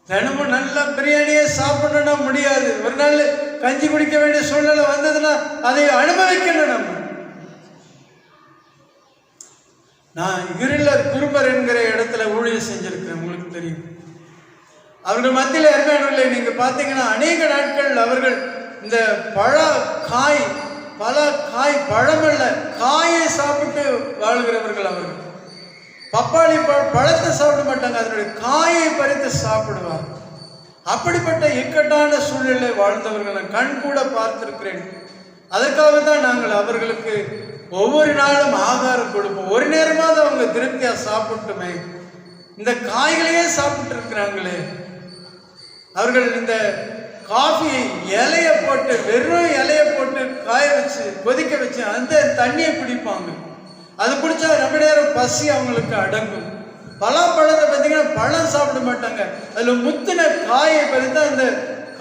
தினமும் நல்ல பிரியாணியே சாப்பிடணும்னா முடியாது. ஒரு நாள் கஞ்சி குடிக்க வேண்டிய சூழ்நிலை வந்ததுன்னா அதை அனுபவிக்கணும். நம்ம நான் இருளர் குருபர் என்கிற இடத்துல ஊழியம் செஞ்சிருக்கிறேன், உங்களுக்கு தெரியும். அவர்கள் மத்தியில் அருமையானவர்களே, நீங்க பார்த்தீங்கன்னா அநேக நாட்கள் அவர்கள் இந்த பழமல்ல காயை சாப்பிட்டு வாழ்கிறவர்கள். அவர்கள் பப்பாளி பழத்தை சாப்பிட மாட்டாங்க, அதனுடைய காயை பறித்து சாப்பிடுவார். அப்படிப்பட்ட இக்கட்டான சூழ்நிலை வாழ்ந்தவர்கள் நான் கண் கூட பார்த்திருக்கிறேன். அதற்காக தான் நாங்கள் அவர்களுக்கு ஒவ்வொரு நாளும் ஆகாரம் கொடுப்போம். ஒரு நேரமாவது அவங்க திருப்தியா சாப்பிட்டுமே. இந்த காய்களையே சாப்பிட்டு இருக்கிறாங்களே, அவர்கள் இந்த காஃபி இலைய போட்டு, வெறும் இலைய போட்டு காய வச்சு கொதிக்க வச்சு அந்த தண்ணியை குடிப்பாங்க. அது குடிச்சா ரொம்ப நேரம் பசி அவங்களுக்கு அடங்கும். பலாப்பழத்தை பார்த்தீங்கன்னா பழம் சாப்பிட மாட்டாங்க, அதுல முத்தின காயை பறித்து அந்த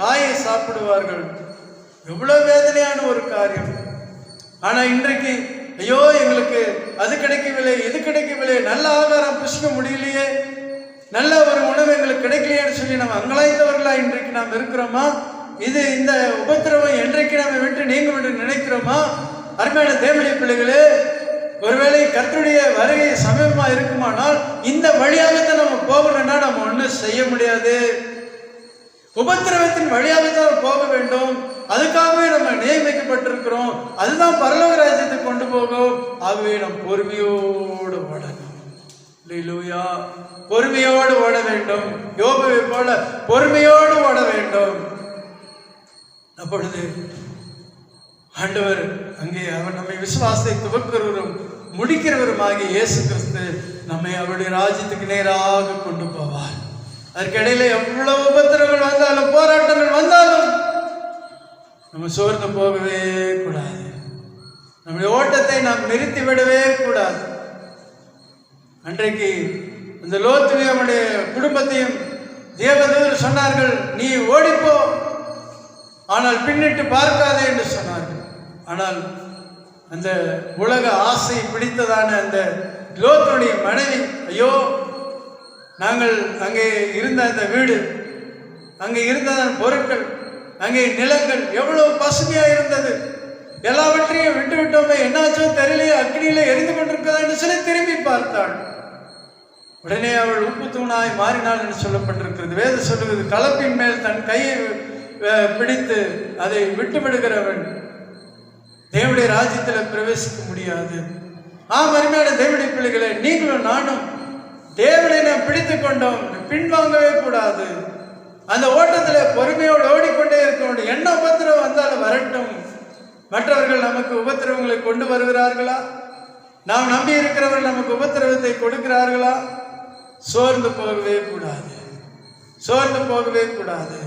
காயை சாப்பிடுவார்கள். எவ்வளவு வேதனையான ஒரு காரியம். ஆனா இன்றைக்கு ஐயோ, எங்களுக்கு அது கிடைக்கவில்லை, இது கிடைக்கவில்லை, நல்ல ஆகாரம் புசிக்க முடியலையே, நல்ல ஒரு உணவு எங்களுக்கு கிடைக்கலையேன்னு சொல்லி நம்ம அங்கலாய்த்தவர்களா இன்றைக்கு நாம் இருக்கிறோமா? இது இந்த உபத்திரவம் என்றைக்கு நம்ம விட்டு நீங்கும் என்று நினைக்கிறோமா? அருமையான தேவனுடைய பிள்ளைகளே, ஒருவேளை கர்த்தருடைய வருகை சமீபமா இருக்குமானால் இந்த வழியாகத்தான் நம்ம போகணும்னா நம்ம ஒன்றும் செய்ய முடியாது. உபத்திரவத்தின் வழியாகத்தான் போக வேண்டும். அதுக்காகவே நம்ம நியமிக்கப்பட்டிருக்கிறோம். அதுதான் பரலோக ராஜ்யத்தை கொண்டு போகும். ஆகவே நம் பொறுமையோடு ஓடணும். அல்லேலூயா. பொறுமையோடு ஓட வேண்டும். யோபுவை போல பொறுமையோடு ஓட வேண்டும். அப்பொழுது ஆண்டவர் அங்கே அவர் நம்மை விசுவாசத்தை துவக்கிறவரும் முடிக்கிறவரும் ஆகிய இயேசு கிறிஸ்து நம்மை அவருடைய ராஜ்யத்துக்கு நேராக கொண்டு போவார். அதற்கிடையில எவ்வளவு உபத்திரங்கள் வந்தாலும் போராட்டங்கள் வந்தாலும் நம்ம சோர்ந்து போகவே கூடாது. நம்முடைய ஓட்டத்தை நாம் நிறுத்தி விடவே கூடாது. அன்றைக்கு இந்த லோத்துவையும் அவனுடைய குடும்பத்தையும் தேவதூதர் சொன்னார்கள், நீ ஓடிப்போ, ஆனால் பின்னிட்டு பார்க்காதே என்று சொன்னார்கள். ஆனால் அந்த உலக ஆசை பிடித்ததான அந்த லோத்துடைய மனைவி, ஐயோ, நாங்கள் அங்கே இருந்த அந்த வீடு, அங்கே இருந்ததான பொருட்கள், அங்கே நிலங்கள் எவ்வளவு பசுமையா இருந்தது, எல்லாவற்றையும் விட்டு விட்டோமே, என்னாச்சோ தெரியலையே, அக்னியில எரிந்து கொண்டிருக்கிறதா என்று சொல்லி திரும்பி பார்த்தாள். உடனே அவள் உப்பு தூணாய் மாறினாள் என்று சொல்லப்பட்டிருக்கிறது. வேதம் சொல்லுவது, கலப்பின் மேல் தன் கையை பிடித்து அதை விட்டு விடுகிறவன் தேவனுடைய ராஜ்யத்தில் பிரவேசிக்க முடியாது. அருமையான தேவனுடைய பிள்ளைகளே, நீங்களும் நானும் தேவனை நாம் பிடித்து கொண்டோம், பின்வாங்கவே கூடாது. அந்த ஓட்டத்தில் பொறுமையோடு ஓடிக்கொண்டே இருக்க வேண்டும். என்ன உபத்திரவம் வந்தாலும் வரட்டும். மற்றவர்கள் நமக்கு உபத்திரவங்களை கொண்டு வருகிறார்களா? நாம் நம்பி இருக்கிறவர்கள் நமக்கு உபத்திரவத்தை கொடுக்கிறார்களா? சோர்ந்து போகவே கூடாது, சோர்ந்து போகவே கூடாது.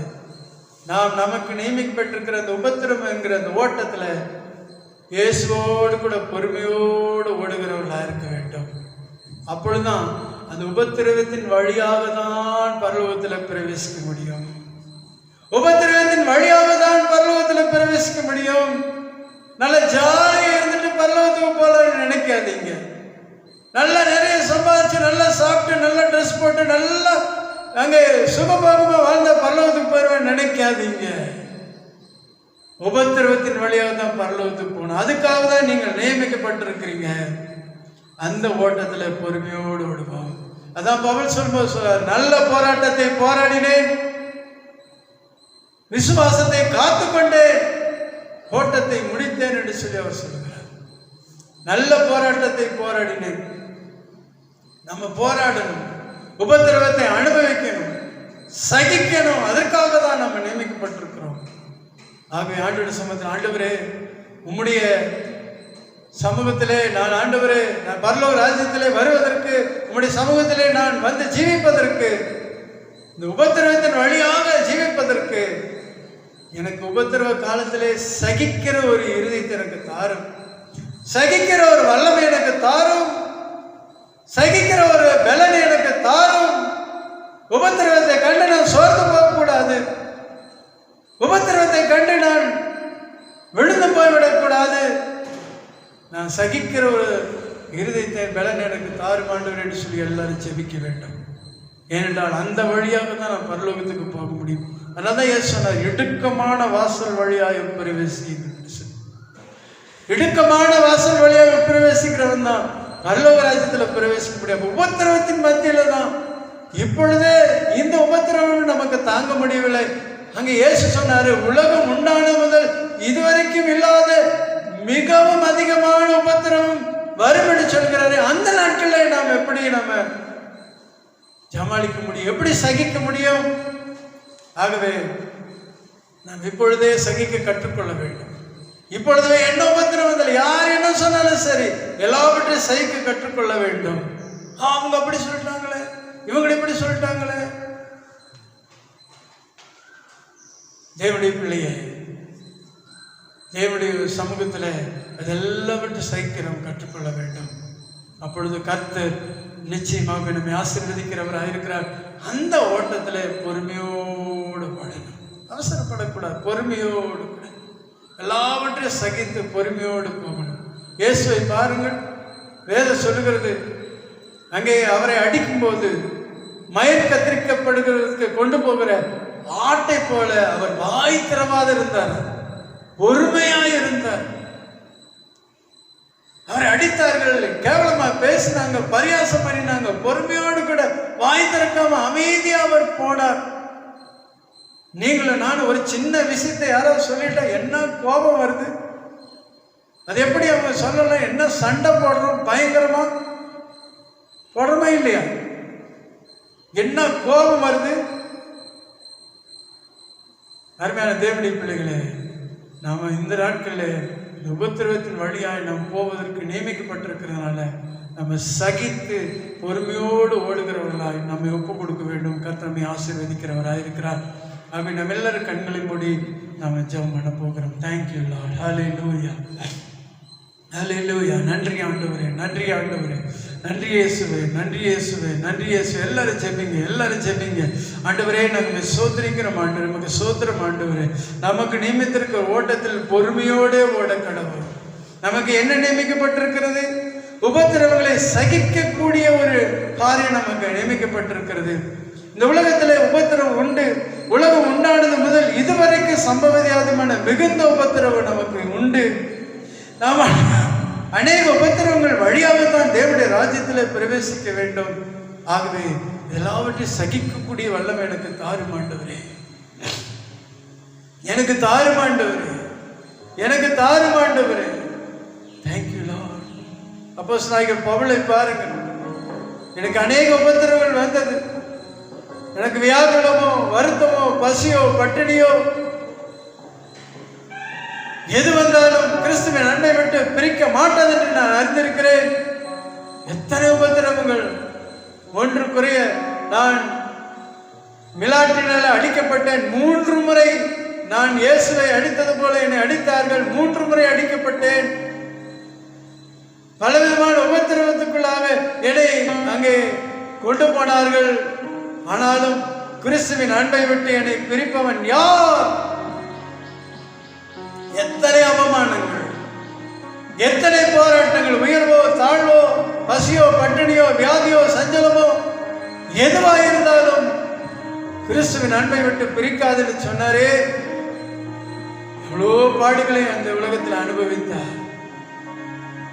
நாம் நமக்கு நியமிக்கப்பட்டிருக்கிற அந்த உபத்திரம் என்கிற அந்த ஓட்டத்தில் இயேசுவோடு கூட பொறுமையோடு ஓடுகிறவர்களாக இருக்க வேண்டும். அப்பொழுதுதான் அந்த உபத்திரவத்தின் வழியாக தான் பரலோகத்தில் பிரவேசிக்க முடியும். உபத்திரவத்தின் வழியாக தான் பரலோகத்தில் பிரவேசிக்க முடியும். நல்ல ஜாலியாக இருந்துட்டு பரலோகத்துக்கு போல நினைக்காதீங்க. நல்லா நிறைய சம்பாதிச்சு, நல்லா சாப்பிட்டு, நல்லா ட்ரெஸ் போட்டு, நல்லா அங்கே சுகபோகமா வாழ்ந்த பரலோகத்துக்கு போயிடுவேன் நினைக்காதீங்க. உபத்திரவத்தின் வழியாக தான் பரலோகத்துக்கு போகணும். அதுக்காக தான் நீங்கள் நியமிக்கப்பட்டிருக்கிறீங்க. அந்த ஓட்டத்தில் பொறுமையோடு ஓடுவோம். அதான் பவுல் சொல்லும்போது சொல்றார், நல்ல போராட்டத்தை போராடினேன், விசுவாசத்தை காத்துக்கொண்டேன், ஓட்டத்தை முடித்தேன் என்று சொல்லி அவர் சொல்கிறார். நல்ல போராட்டத்தை போராடினேன். நம்ம போராடணும், உபத்திரவத்தை அனுபவிக்கணும், சகிக்கணும். அதற்காக தான் நம்ம நியமிக்கப்பட்டிருக்கிறோம். ஆகவே ஆண்டவருடைய சமூகத்தில், ஆண்டவரே உம்முடைய சமூகத்திலே நான், ஆண்டவரே நான் பரலோக ராஜ்யத்திலே வருவதற்கு, உம்முடைய சமூகத்திலே நான் வந்து ஜீவிப்பதற்கு, இந்த உபத்திரவத்தின் வழியாக ஜீவிப்பதற்கு எனக்கு உபத்திரவ காலத்திலே சகிக்கிற ஒரு இருதயத்தை எனக்கு தாரும், சகிக்கிற ஒரு வல்லமை எனக்கு தாரும், சகிக்கிற ஒரு பலனை எனக்கு தாரும். உபத்திரவத்தை கண்டு நான் சோர்ந்து போகக்கூடாது, உபத்திரவத்தை கண்டு நான் விழுந்து போய்விடக்கூடாது. நான் சகிக்கிற ஒரு இருதயத்தை பலன் எனக்கு தாருமாண்டவர் என்று சொல்லி எல்லாரும் ஜெபிக்க வேண்டும். ஏனென்றால் அந்த வழியாக தான் நான் பரலோகத்துக்கு போக முடியும். அதனால தான் இயேசு சொன்னார், இடுக்கமான வாசல் வழியாக பிரவேசிங்க. இடுக்கமான வாசல் வழியாக பிரவேசிக்கிறவன் தான் பரலோக ராஜ்யத்தில் பிரவேசிக்க முடியாது. உபத்திரவத்தின் மத்தியில தான். இப்பொழுதே இந்த உபத்திரவம் நமக்கு தாங்க முடியவில்லை. அங்க இயேசு சொன்னாரு, உலகம் உண்டான முதல் இதுவரைக்கும் இல்லாத மிகவும் அதிகமான உபத்திரவம் வரும் என்று சொல்கிறாரு. அந்த நாட்களில் நாம் எப்படி நம்ம சமாளிக்க முடியும், எப்படி சகிக்க முடியும்? ஆகவே நாம் இப்பொழுதே சகிக்க கற்றுக்கொள்ள வேண்டும். இப்பொழுதே என்ன உபத்திரம் வந்தால், யார் என்ன சொன்னாலும் சரி, எல்லாவற்றையும் சகிக்க கற்றுக்கொள்ள வேண்டும். அவங்க அப்படி சொல்லிட்டாங்களே, இவங்க இப்படி சொல்லிட்டாங்களே. தேவனுடைய பிள்ளையே, தேவனுடைய சமூகத்தில் அதெல்லாம் விட்டு சகிக்க நாம் கற்றுக்கொள்ள வேண்டும். அப்பொழுது கர்த்தர் நிச்சயமாக நம்மை ஆசீர்வதிக்கிறவராக இருக்கிறார். அந்த ஓட்டத்தில் பொறுமையோடு ஓடணும், அவசரப்படக்கூடாது, பொறுமையோடு எல்லாவற்றையும் சகித்து பொறுமையோடு போகணும். இயேசுவை பாருங்கள், வேதம் சொல்லுகிறது, அங்கே அவரை அடிக்கும்போது மயிர் கத்திரிக்கப்படுகிறதுக்கு கொண்டு போகிற ஆட்டை போல அவர் வாய் திறவாத இருந்தார், பொறுமையாய் இருந்தார். அவரை அடித்தார்கள், கேவலமா பேசினாங்க, பரியாசம் பண்ணினாங்க, பொறுமையோடு கூட வாய் திறக்காம அமைதியா அவர் போனார். நீங்களும் நானும் ஒரு சின்ன விஷயத்தை யாராவது சொல்லிட்டா என்ன கோபம் வருது? அது எப்படி அவங்க சொல்லலாம்? என்ன சண்டை போடுறோம், பயங்கரமா போடுறோமா இல்லையா? என்ன கோபம் வருது? அருமையான தேவனுடைய பிள்ளைகளே, நாம இந்த நாட்களில் இந்த உபத்திரவத்தின் வழியாய் நாம் போவதற்கு நியமிக்கப்பட்டிருக்கிறதுனால நம்ம சகித்து பொறுமையோடு ஓடுகிறவர்களாய் நம்மை ஒப்பு கொடுக்க வேண்டும். கர்த்தர் நம்மை ஆசீர்வதிக்கிறவராயிருக்கிறார். ஆமென். நம்ம எல்லாரும் கண்களை மூடி நாம் ஜெபம் பண்ண போகிறோம். Thank you lord. Hallelujah, hallelujah. நன்றி ஆண்டவரே, நன்றி ஆண்டவரே, நன்றி இயேசுவே, நன்றி இயேசுவே, நன்றி இயேசுவே. எல்லாரும் ஜெபிங்க, எல்லாரும் ஜெபிங்க. ஆண்டவரே நாங்கள் சோதரிக்கிறோம் ஆண்டவரே, நமக்கு சோத்திரம் ஆண்டவரே. நமக்கு நியமித்திருக்கிற ஓட்டத்தில் பொறுமையோடு ஓட கடவுள். நமக்கு என்ன நியமிக்கப்பட்டிருக்கிறது? உபத்திரவங்களை சகிக்கக்கூடிய ஒரு காரியம் நமக்கு நியமிக்கப்பட்டிருக்கிறது. இந்த உலகத்தில் உபத்திரவம் உண்டு. உலகம் உண்டானது முதல் இதுவரைக்கும் சம்பவதியாதமான மிகுந்த உபத்திரவு நமக்கு உண்டு. நாம் அநேக உபத்திரவங்கள் வழியாகத்தான் தேவனுடைய ராஜ்யத்தில் பிரவேசிக்க வேண்டும். ஆகவே எல்லாவற்றையும் சகிக்கக்கூடிய வல்லமை எனக்கு தாரும் ஆண்டவரே, எனக்கு தாரும் ஆண்டவரே, எனக்கு தாரும் ஆண்டவரே. Thank you Lord. அப்போஸ்தலனாகிய பவுலை பாருங்கள். எனக்கு அநேக உபத்திரவங்கள் வந்தது. எனக்கு வியாகுலமோ, வருத்தமோ, பசியோ, பட்டினியோ எது வந்தாலும் கிறிஸ்துவின் அன்பை விட்டு பிரிக்க மாட்டாது என்று நான் அறிந்திருக்கிறேன். எத்தனை உபத்திரவங்கள்! ஒன்று குறைய நான் மிலாட்டினால் அடிக்கப்பட்டேன். 3 முறை நான் இயேசுவை அடித்தது போல என்னை அடித்தார்கள். 3 முறை அடிக்கப்பட்டேன். பலவிதமான உபத்திரவத்துக்குள்ளாக என்னை அங்கே கொண்டு போனார்கள். ஆனாலும் கிறிஸ்துவின் அன்பை விட்டு என்னை பிரிப்பவன் யார்? எத்தனை அவமானங்கள், எத்தனை போராட்டங்கள், உயர்வோ தாழ்வோ, பசியோ பட்டினியோ வியாதியோ சஞ்சலமோ எதுவாயிருந்தாலும் கிறிஸ்துவின் அன்பை விட்டு பிரிக்காதுன்னு சொன்னாரே. எவ்வளோ பாடுகளை அந்த உலகத்தில் அனுபவித்தார்.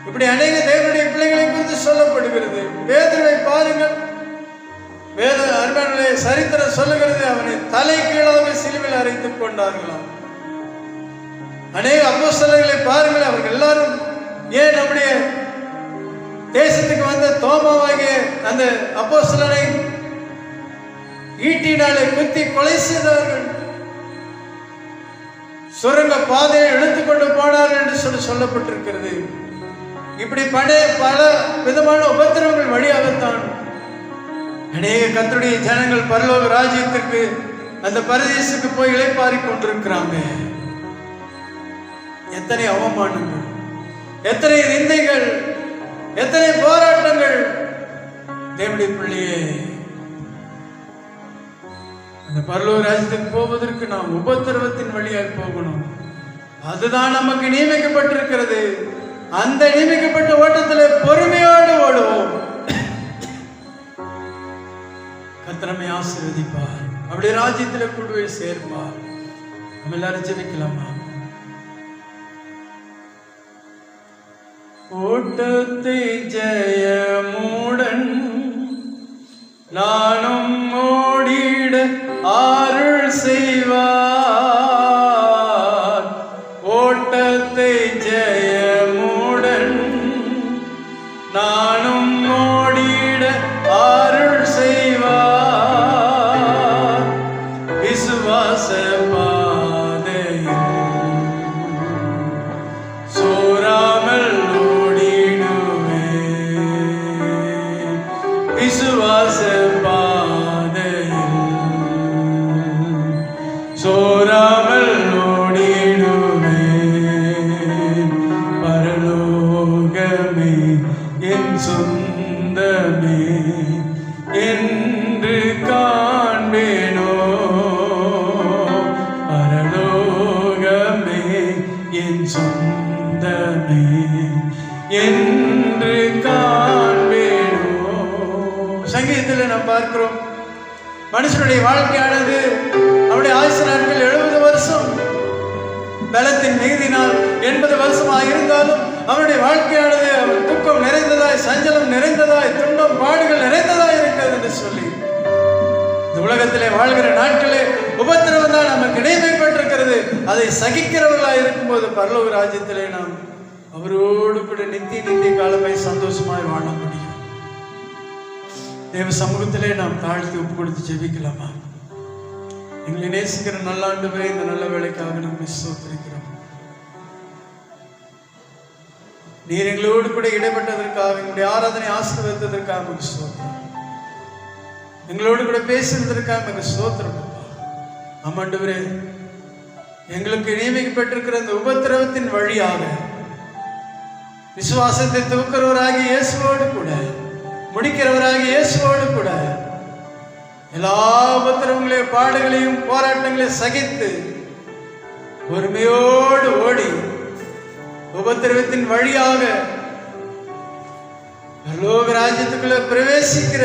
இப்படி அநேக தேவனுடைய பிள்ளைகளை குறித்து சொல்லப்படுகிறது. பேதுருவை பாருங்கள். வேத அருமையானவர்களே, சரித்திரம் சொல்லுகிறது, அவனை தலை கீழாக சிலுவையில் அறைத்துக் கொண்டார்களாம். அநேக அப்போஸ்தலர்களை பாருங்கள். அவர்கள் எல்லாரும் ஏன் நம்முடைய தேசத்துக்கு வந்த தோமாவாகிய அந்த அப்போஸ்தலனை ஈட்டினாலே குத்தி கொலை செய்தார்கள். சுரங்க பாதையை இழுத்துக் கொண்டு போனார்கள் என்று சொல்லப்பட்டிருக்கிறது. இப்படி பல விதமான உபத்திரவங்கள் வழியாகத்தான் அநேக கர்த்தருடைய ஜனங்கள் பரலோக ராஜ்யத்திற்கு அந்த பரதேசுக்கு போய் இளைப்பாறி கொண்டிருக்கிறாங்க. எத்தனை அவமானங்கள், எத்தனை நிந்தைகள், எத்தனை போராட்டங்கள்! தேவனுடைய பிள்ளையே, அந்த பரலோக ராஜ்யத்துக்கு போவதற்கு நாம் உபத்திரவத்தின் வழியாக போகணும். அதுதான் நமக்கு நியமிக்கப்பட்டிருக்கிறது. அந்த நியமிக்கப்பட்ட ஓட்டத்தில் பொறுமையோடு ஓடுவோம். கர்த்தர் நம்மை ஆசீர்வதிப்பார். அப்படி ராஜ்யத்தில் கொண்டு போய் சேர்ப்பார். நம்ம எல்லாரும் ஜெபிக்கலாமா? ஓட்டத்தை ஜெயமுடன் நானும் ஓடிட அருள் செய்வார். ஓட்டத்தை ஜெயமுடன் நானும் ஓடிட அருள் செய்வார். விசுவாச பாதையில் சோராமல் ஓடிடுவேன். விசுவாச பாதையில் சோராமல் ஓடிடுவேன். பரலோகமே என் சொந்தமே என்று காண்பேனோ. பரலோகமே என் சொந்தமே என்று காண்பேனோ. சங்கீதத்தில் நாம் பார்க்கிறோம், மனுஷனுடைய வாழ்க்கையானது அவருடைய ஆயுசு நாட்கள் 70 வருஷம். பலத்தின் மிகுதினால் 80 வருஷமாக இருந்தாலும் அவருடைய வாழ்க்கையானது அவர் துக்கம் நிறைந்ததாய், சஞ்சலம் நிறைந்ததாய், துன்பம் பாடுகள் நிறைந்ததாய் இருக்கிறது என்று சொல்லி இந்த உலகத்திலே வாழ்கிற நாட்களே உபத்திரவம் தான் நமக்கு நியமிக்கப்பட்டிருக்கிறது. அதை சகிக்கிறவர்களாக இருக்கும்போது பரலோக ராஜ்யத்திலே நாம் அவரோடு கூட நித்திய காலமாய் சந்தோஷமாய் வாழ முடியும். தேவ சமூகத்திலே நாம் தாழ்த்தி ஒப்பு கொடுத்து ஜெபிக்கலாமா? எங்களை நேசிக்கிற நல்ல ஆண்டவரே, இந்த நல்ல வேலைக்காக நாம் ஸ்தோத்திரிக்கிறோம். நீர் எங்களோடு கூட இடைப்பட்டதற்காக, எங்களுடைய ஆராதனை ஆசீர்வதித்ததற்காக ஸ்தோத்திரம். எங்களோடு கூட பேசுவதற்காக மிக சோத்திரம். ஆமாண்டவரே, எங்களுக்கு நியமிக்கப்பட்டிருக்கிற அந்த உபத்திரவத்தின் வழியாக விசுவாசத்தை தூக்கிறவராகி இயேசுவோடு கூட முடிக்கிறவராகி இயேசுவோடு கூட எல்லா உபத்திரவங்களையும் பாடுகளையும் போராட்டங்களையும் சகித்து பொறுமையோடு ஓடி உபத்திரவத்தின் வழியாக பரலோக ராஜ்யத்துக்குள்ள பிரவேசிக்கிற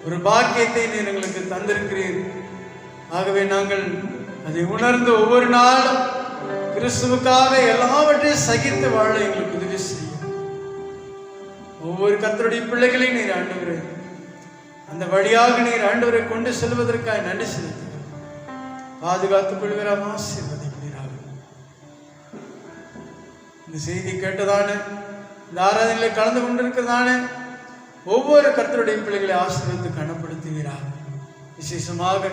ஒரு பாக்கியத்தை நீர் எங்களுக்கு தந்திருக்கிறீர். ஆகவே நாங்கள் அதை உணர்ந்து ஒவ்வொரு நாளும் கிறிஸ்துவுக்காக எல்லாவற்றையும் சகித்து வாழ எங்களுக்கு உதவி செய்யும். ஒவ்வொரு கர்த்தருடைய பிள்ளைகளையும் நீர் ஆண்டவரே அந்த வழியாக நீர் ஆண்டவரை கொண்டு செல்வதற்காக நன்றி செலுத்துகிறோம். பாதுகாத்துக் கொள்வீராக, ஆசீர்வதிப்பீராக. இந்த செய்தி கேட்டதான இந்த ஆராதனையில் கலந்து கொண்டிருக்கிறதான ஒவ்வொரு கர்த்தருடைய பிள்ளைகளை ஆசீர்வதித்து கனப்படுத்துவீராக. விசேஷமாக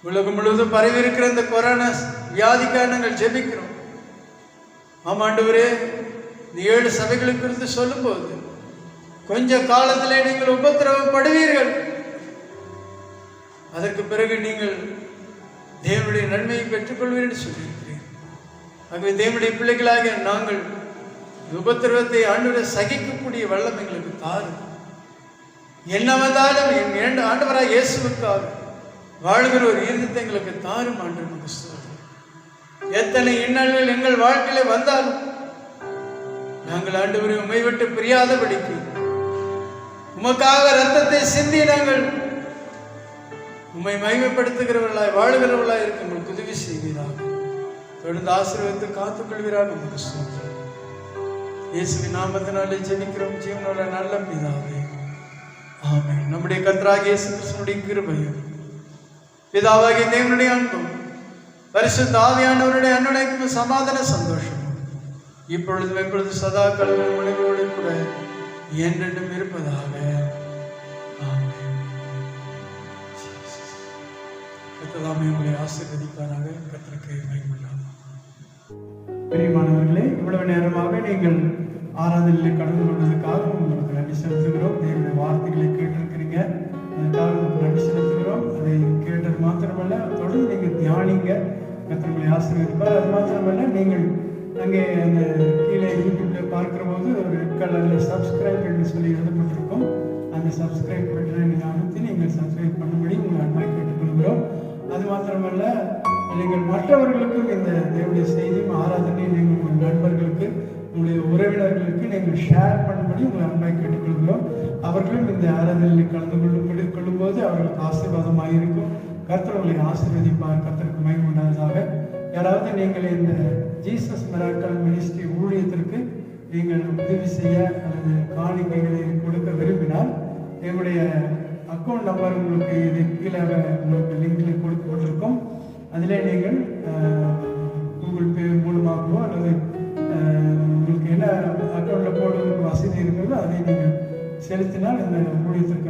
உலகம் முழுவதும் பரவி இருக்கிற இந்த கொரோனா வியாதிக்காக நாங்கள் ஜெபிக்கிறோம். ஆமாண்டவரே, இந்த 7 சபைகளை குறித்து சொல்லும்போது கொஞ்ச காலத்திலே நீங்கள் உபத்திரவப்படுவீர்கள், அதற்கு பிறகு நீங்கள் தேவனுடைய நன்மையை பெற்றுக்கொள்வீர்கள் என்று சொல்லியிருக்கிறீர்கள். ஆகவே தேவனுடைய பிள்ளைகளாக நாங்கள் உபத்திரவத்தை ஆண்டவரை சகிக்கக்கூடிய வல்லம் எங்களுக்கு தாரும். என்ன வந்தாலும் என் ஆண்டவராக இயேசுவுக்காக வாழ்கிற ஒரு இருந்தத்தை எங்களுக்கு தாரும். ஆண்டவருக்கு ஸ்தோத்திரம். எத்தனை இன்னல்கள் எங்கள் வாழ்க்கையில வந்தாலும் நாங்கள் ஆண்டவரை உம்மை விட்டு பிரியாதபடிக்கு உமக்காக ரத்தத்தை சிந்தி நாங்கள் உம்மை மகிமைப்படுத்துகிறவர்களாய் வாழுகிறவர்களாய் இருக்க உங்களுக்கு உதவி செய்வீராக. தொடர்ந்து ஆசீர்வதித்து காத்துக்கொள்வீராக. உங்களுக்கு ஸ்தோத்திரம். இயேசுவின் நாமத்தினாலே ஜெபிக்கிறோம் ஜீவனுள்ள நல்ல பிதாவே, ஆமென். நம்முடைய கர்த்தராகிய இயேசு கிறிஸ்துவினுடைய கிருபையும் பிதாவாகிய தேவனுடைய அன்பும் பரிசுத்த ஆவியானவருடைய அன்னுடைக்கும் சமாதான சந்தோஷம் இப்பொழுதும் எப்பொழுது சதா காலமும் மனிதரோடு கூட என்றென்றும் இருப்பதாக. ஆமென். கர்த்தர் உங்களை ஆசீர்வதிப்பாராக. கர்த்தருக்கு மகிமை. பிரியமானவர்களே, இவ்வளவு நேரமாக நீங்கள் ஆராதனையில் கலந்து கொண்டதுக்காக உங்களுக்கு நன்றி செலுத்துகிறோம். தேவனுடைய வார்த்தைகளை கேட்டிருக்கிறீங்க, அதுக்காக உங்களுக்கு நன்றி செலுத்துகிறோம். அதை கேட்டது மாத்திரமல்ல, தொடர்ந்து நீங்கள் தியானிங்க, கர்த்தர்களை ஆசீர்வதிப்பார். அது மாத்திரமல்ல, நீங்கள் அங்கே அந்த கீழே யூடியூப்ல பார்க்கிற போது ஒரு கலரில் சப்ஸ்கிரைப் என்று சொல்லி எழுதப்பட்டிருக்கும். அந்த சப்ஸ்கிரைப் பட்டனை நீங்கள் அழுத்தி நீங்கள் சப்ஸ்கிரைப் பண்ணும்படி உங்களை அன்பாய் கேட்டுக்கொள்கிறோம். அது மாத்திரமல்ல, நீங்கள் மற்றவர்களுக்கும் இந்த தேவனுடைய செய்தியும் ஆராதனையும் நீங்கள் உங்கள் நண்பர்களுக்கு உங்களுடைய உறவினர்களுக்கு நீங்கள் ஷேர் பண்ணும்படி உங்களை அன்பாய் கேட்டுக்கொள்கிறோம். அவர்களும் இந்த ஆராதனையில் கலந்து கொள்ளும்போது அவர்களுக்கு ஆசீர்வாதமாக இருக்கும். கர்த்தர் உங்களை ஆசீர்வதிப்பார். கர்த்தருக்கு மகிமை உண்டாவதாக. யாராவது நீங்கள் இந்த ஜீசஸ் மிராக்கிள் மினிஸ்ட்ரி ஊழியத்திற்கு நீங்கள் உதவி செய்ய அல்லது காணிக்கைகளை கொடுக்க விரும்பினால் எங்களுடைய அக்கௌண்ட் நம்பர் உங்களுக்கு இது கீழே உங்களுக்கு லிங்கில் கொடுக்கப்பட்டிருக்கும். அதிலே நீங்கள் கூகுள் பே மூலமாகவோ அல்லது உங்களுக்கு என்ன அக்கௌண்ட்டில் போடுறதுக்கு வசதி இருக்கிறதோ அதை நீங்கள் செலுத்தினால் இந்த ஊழியத்திற்கு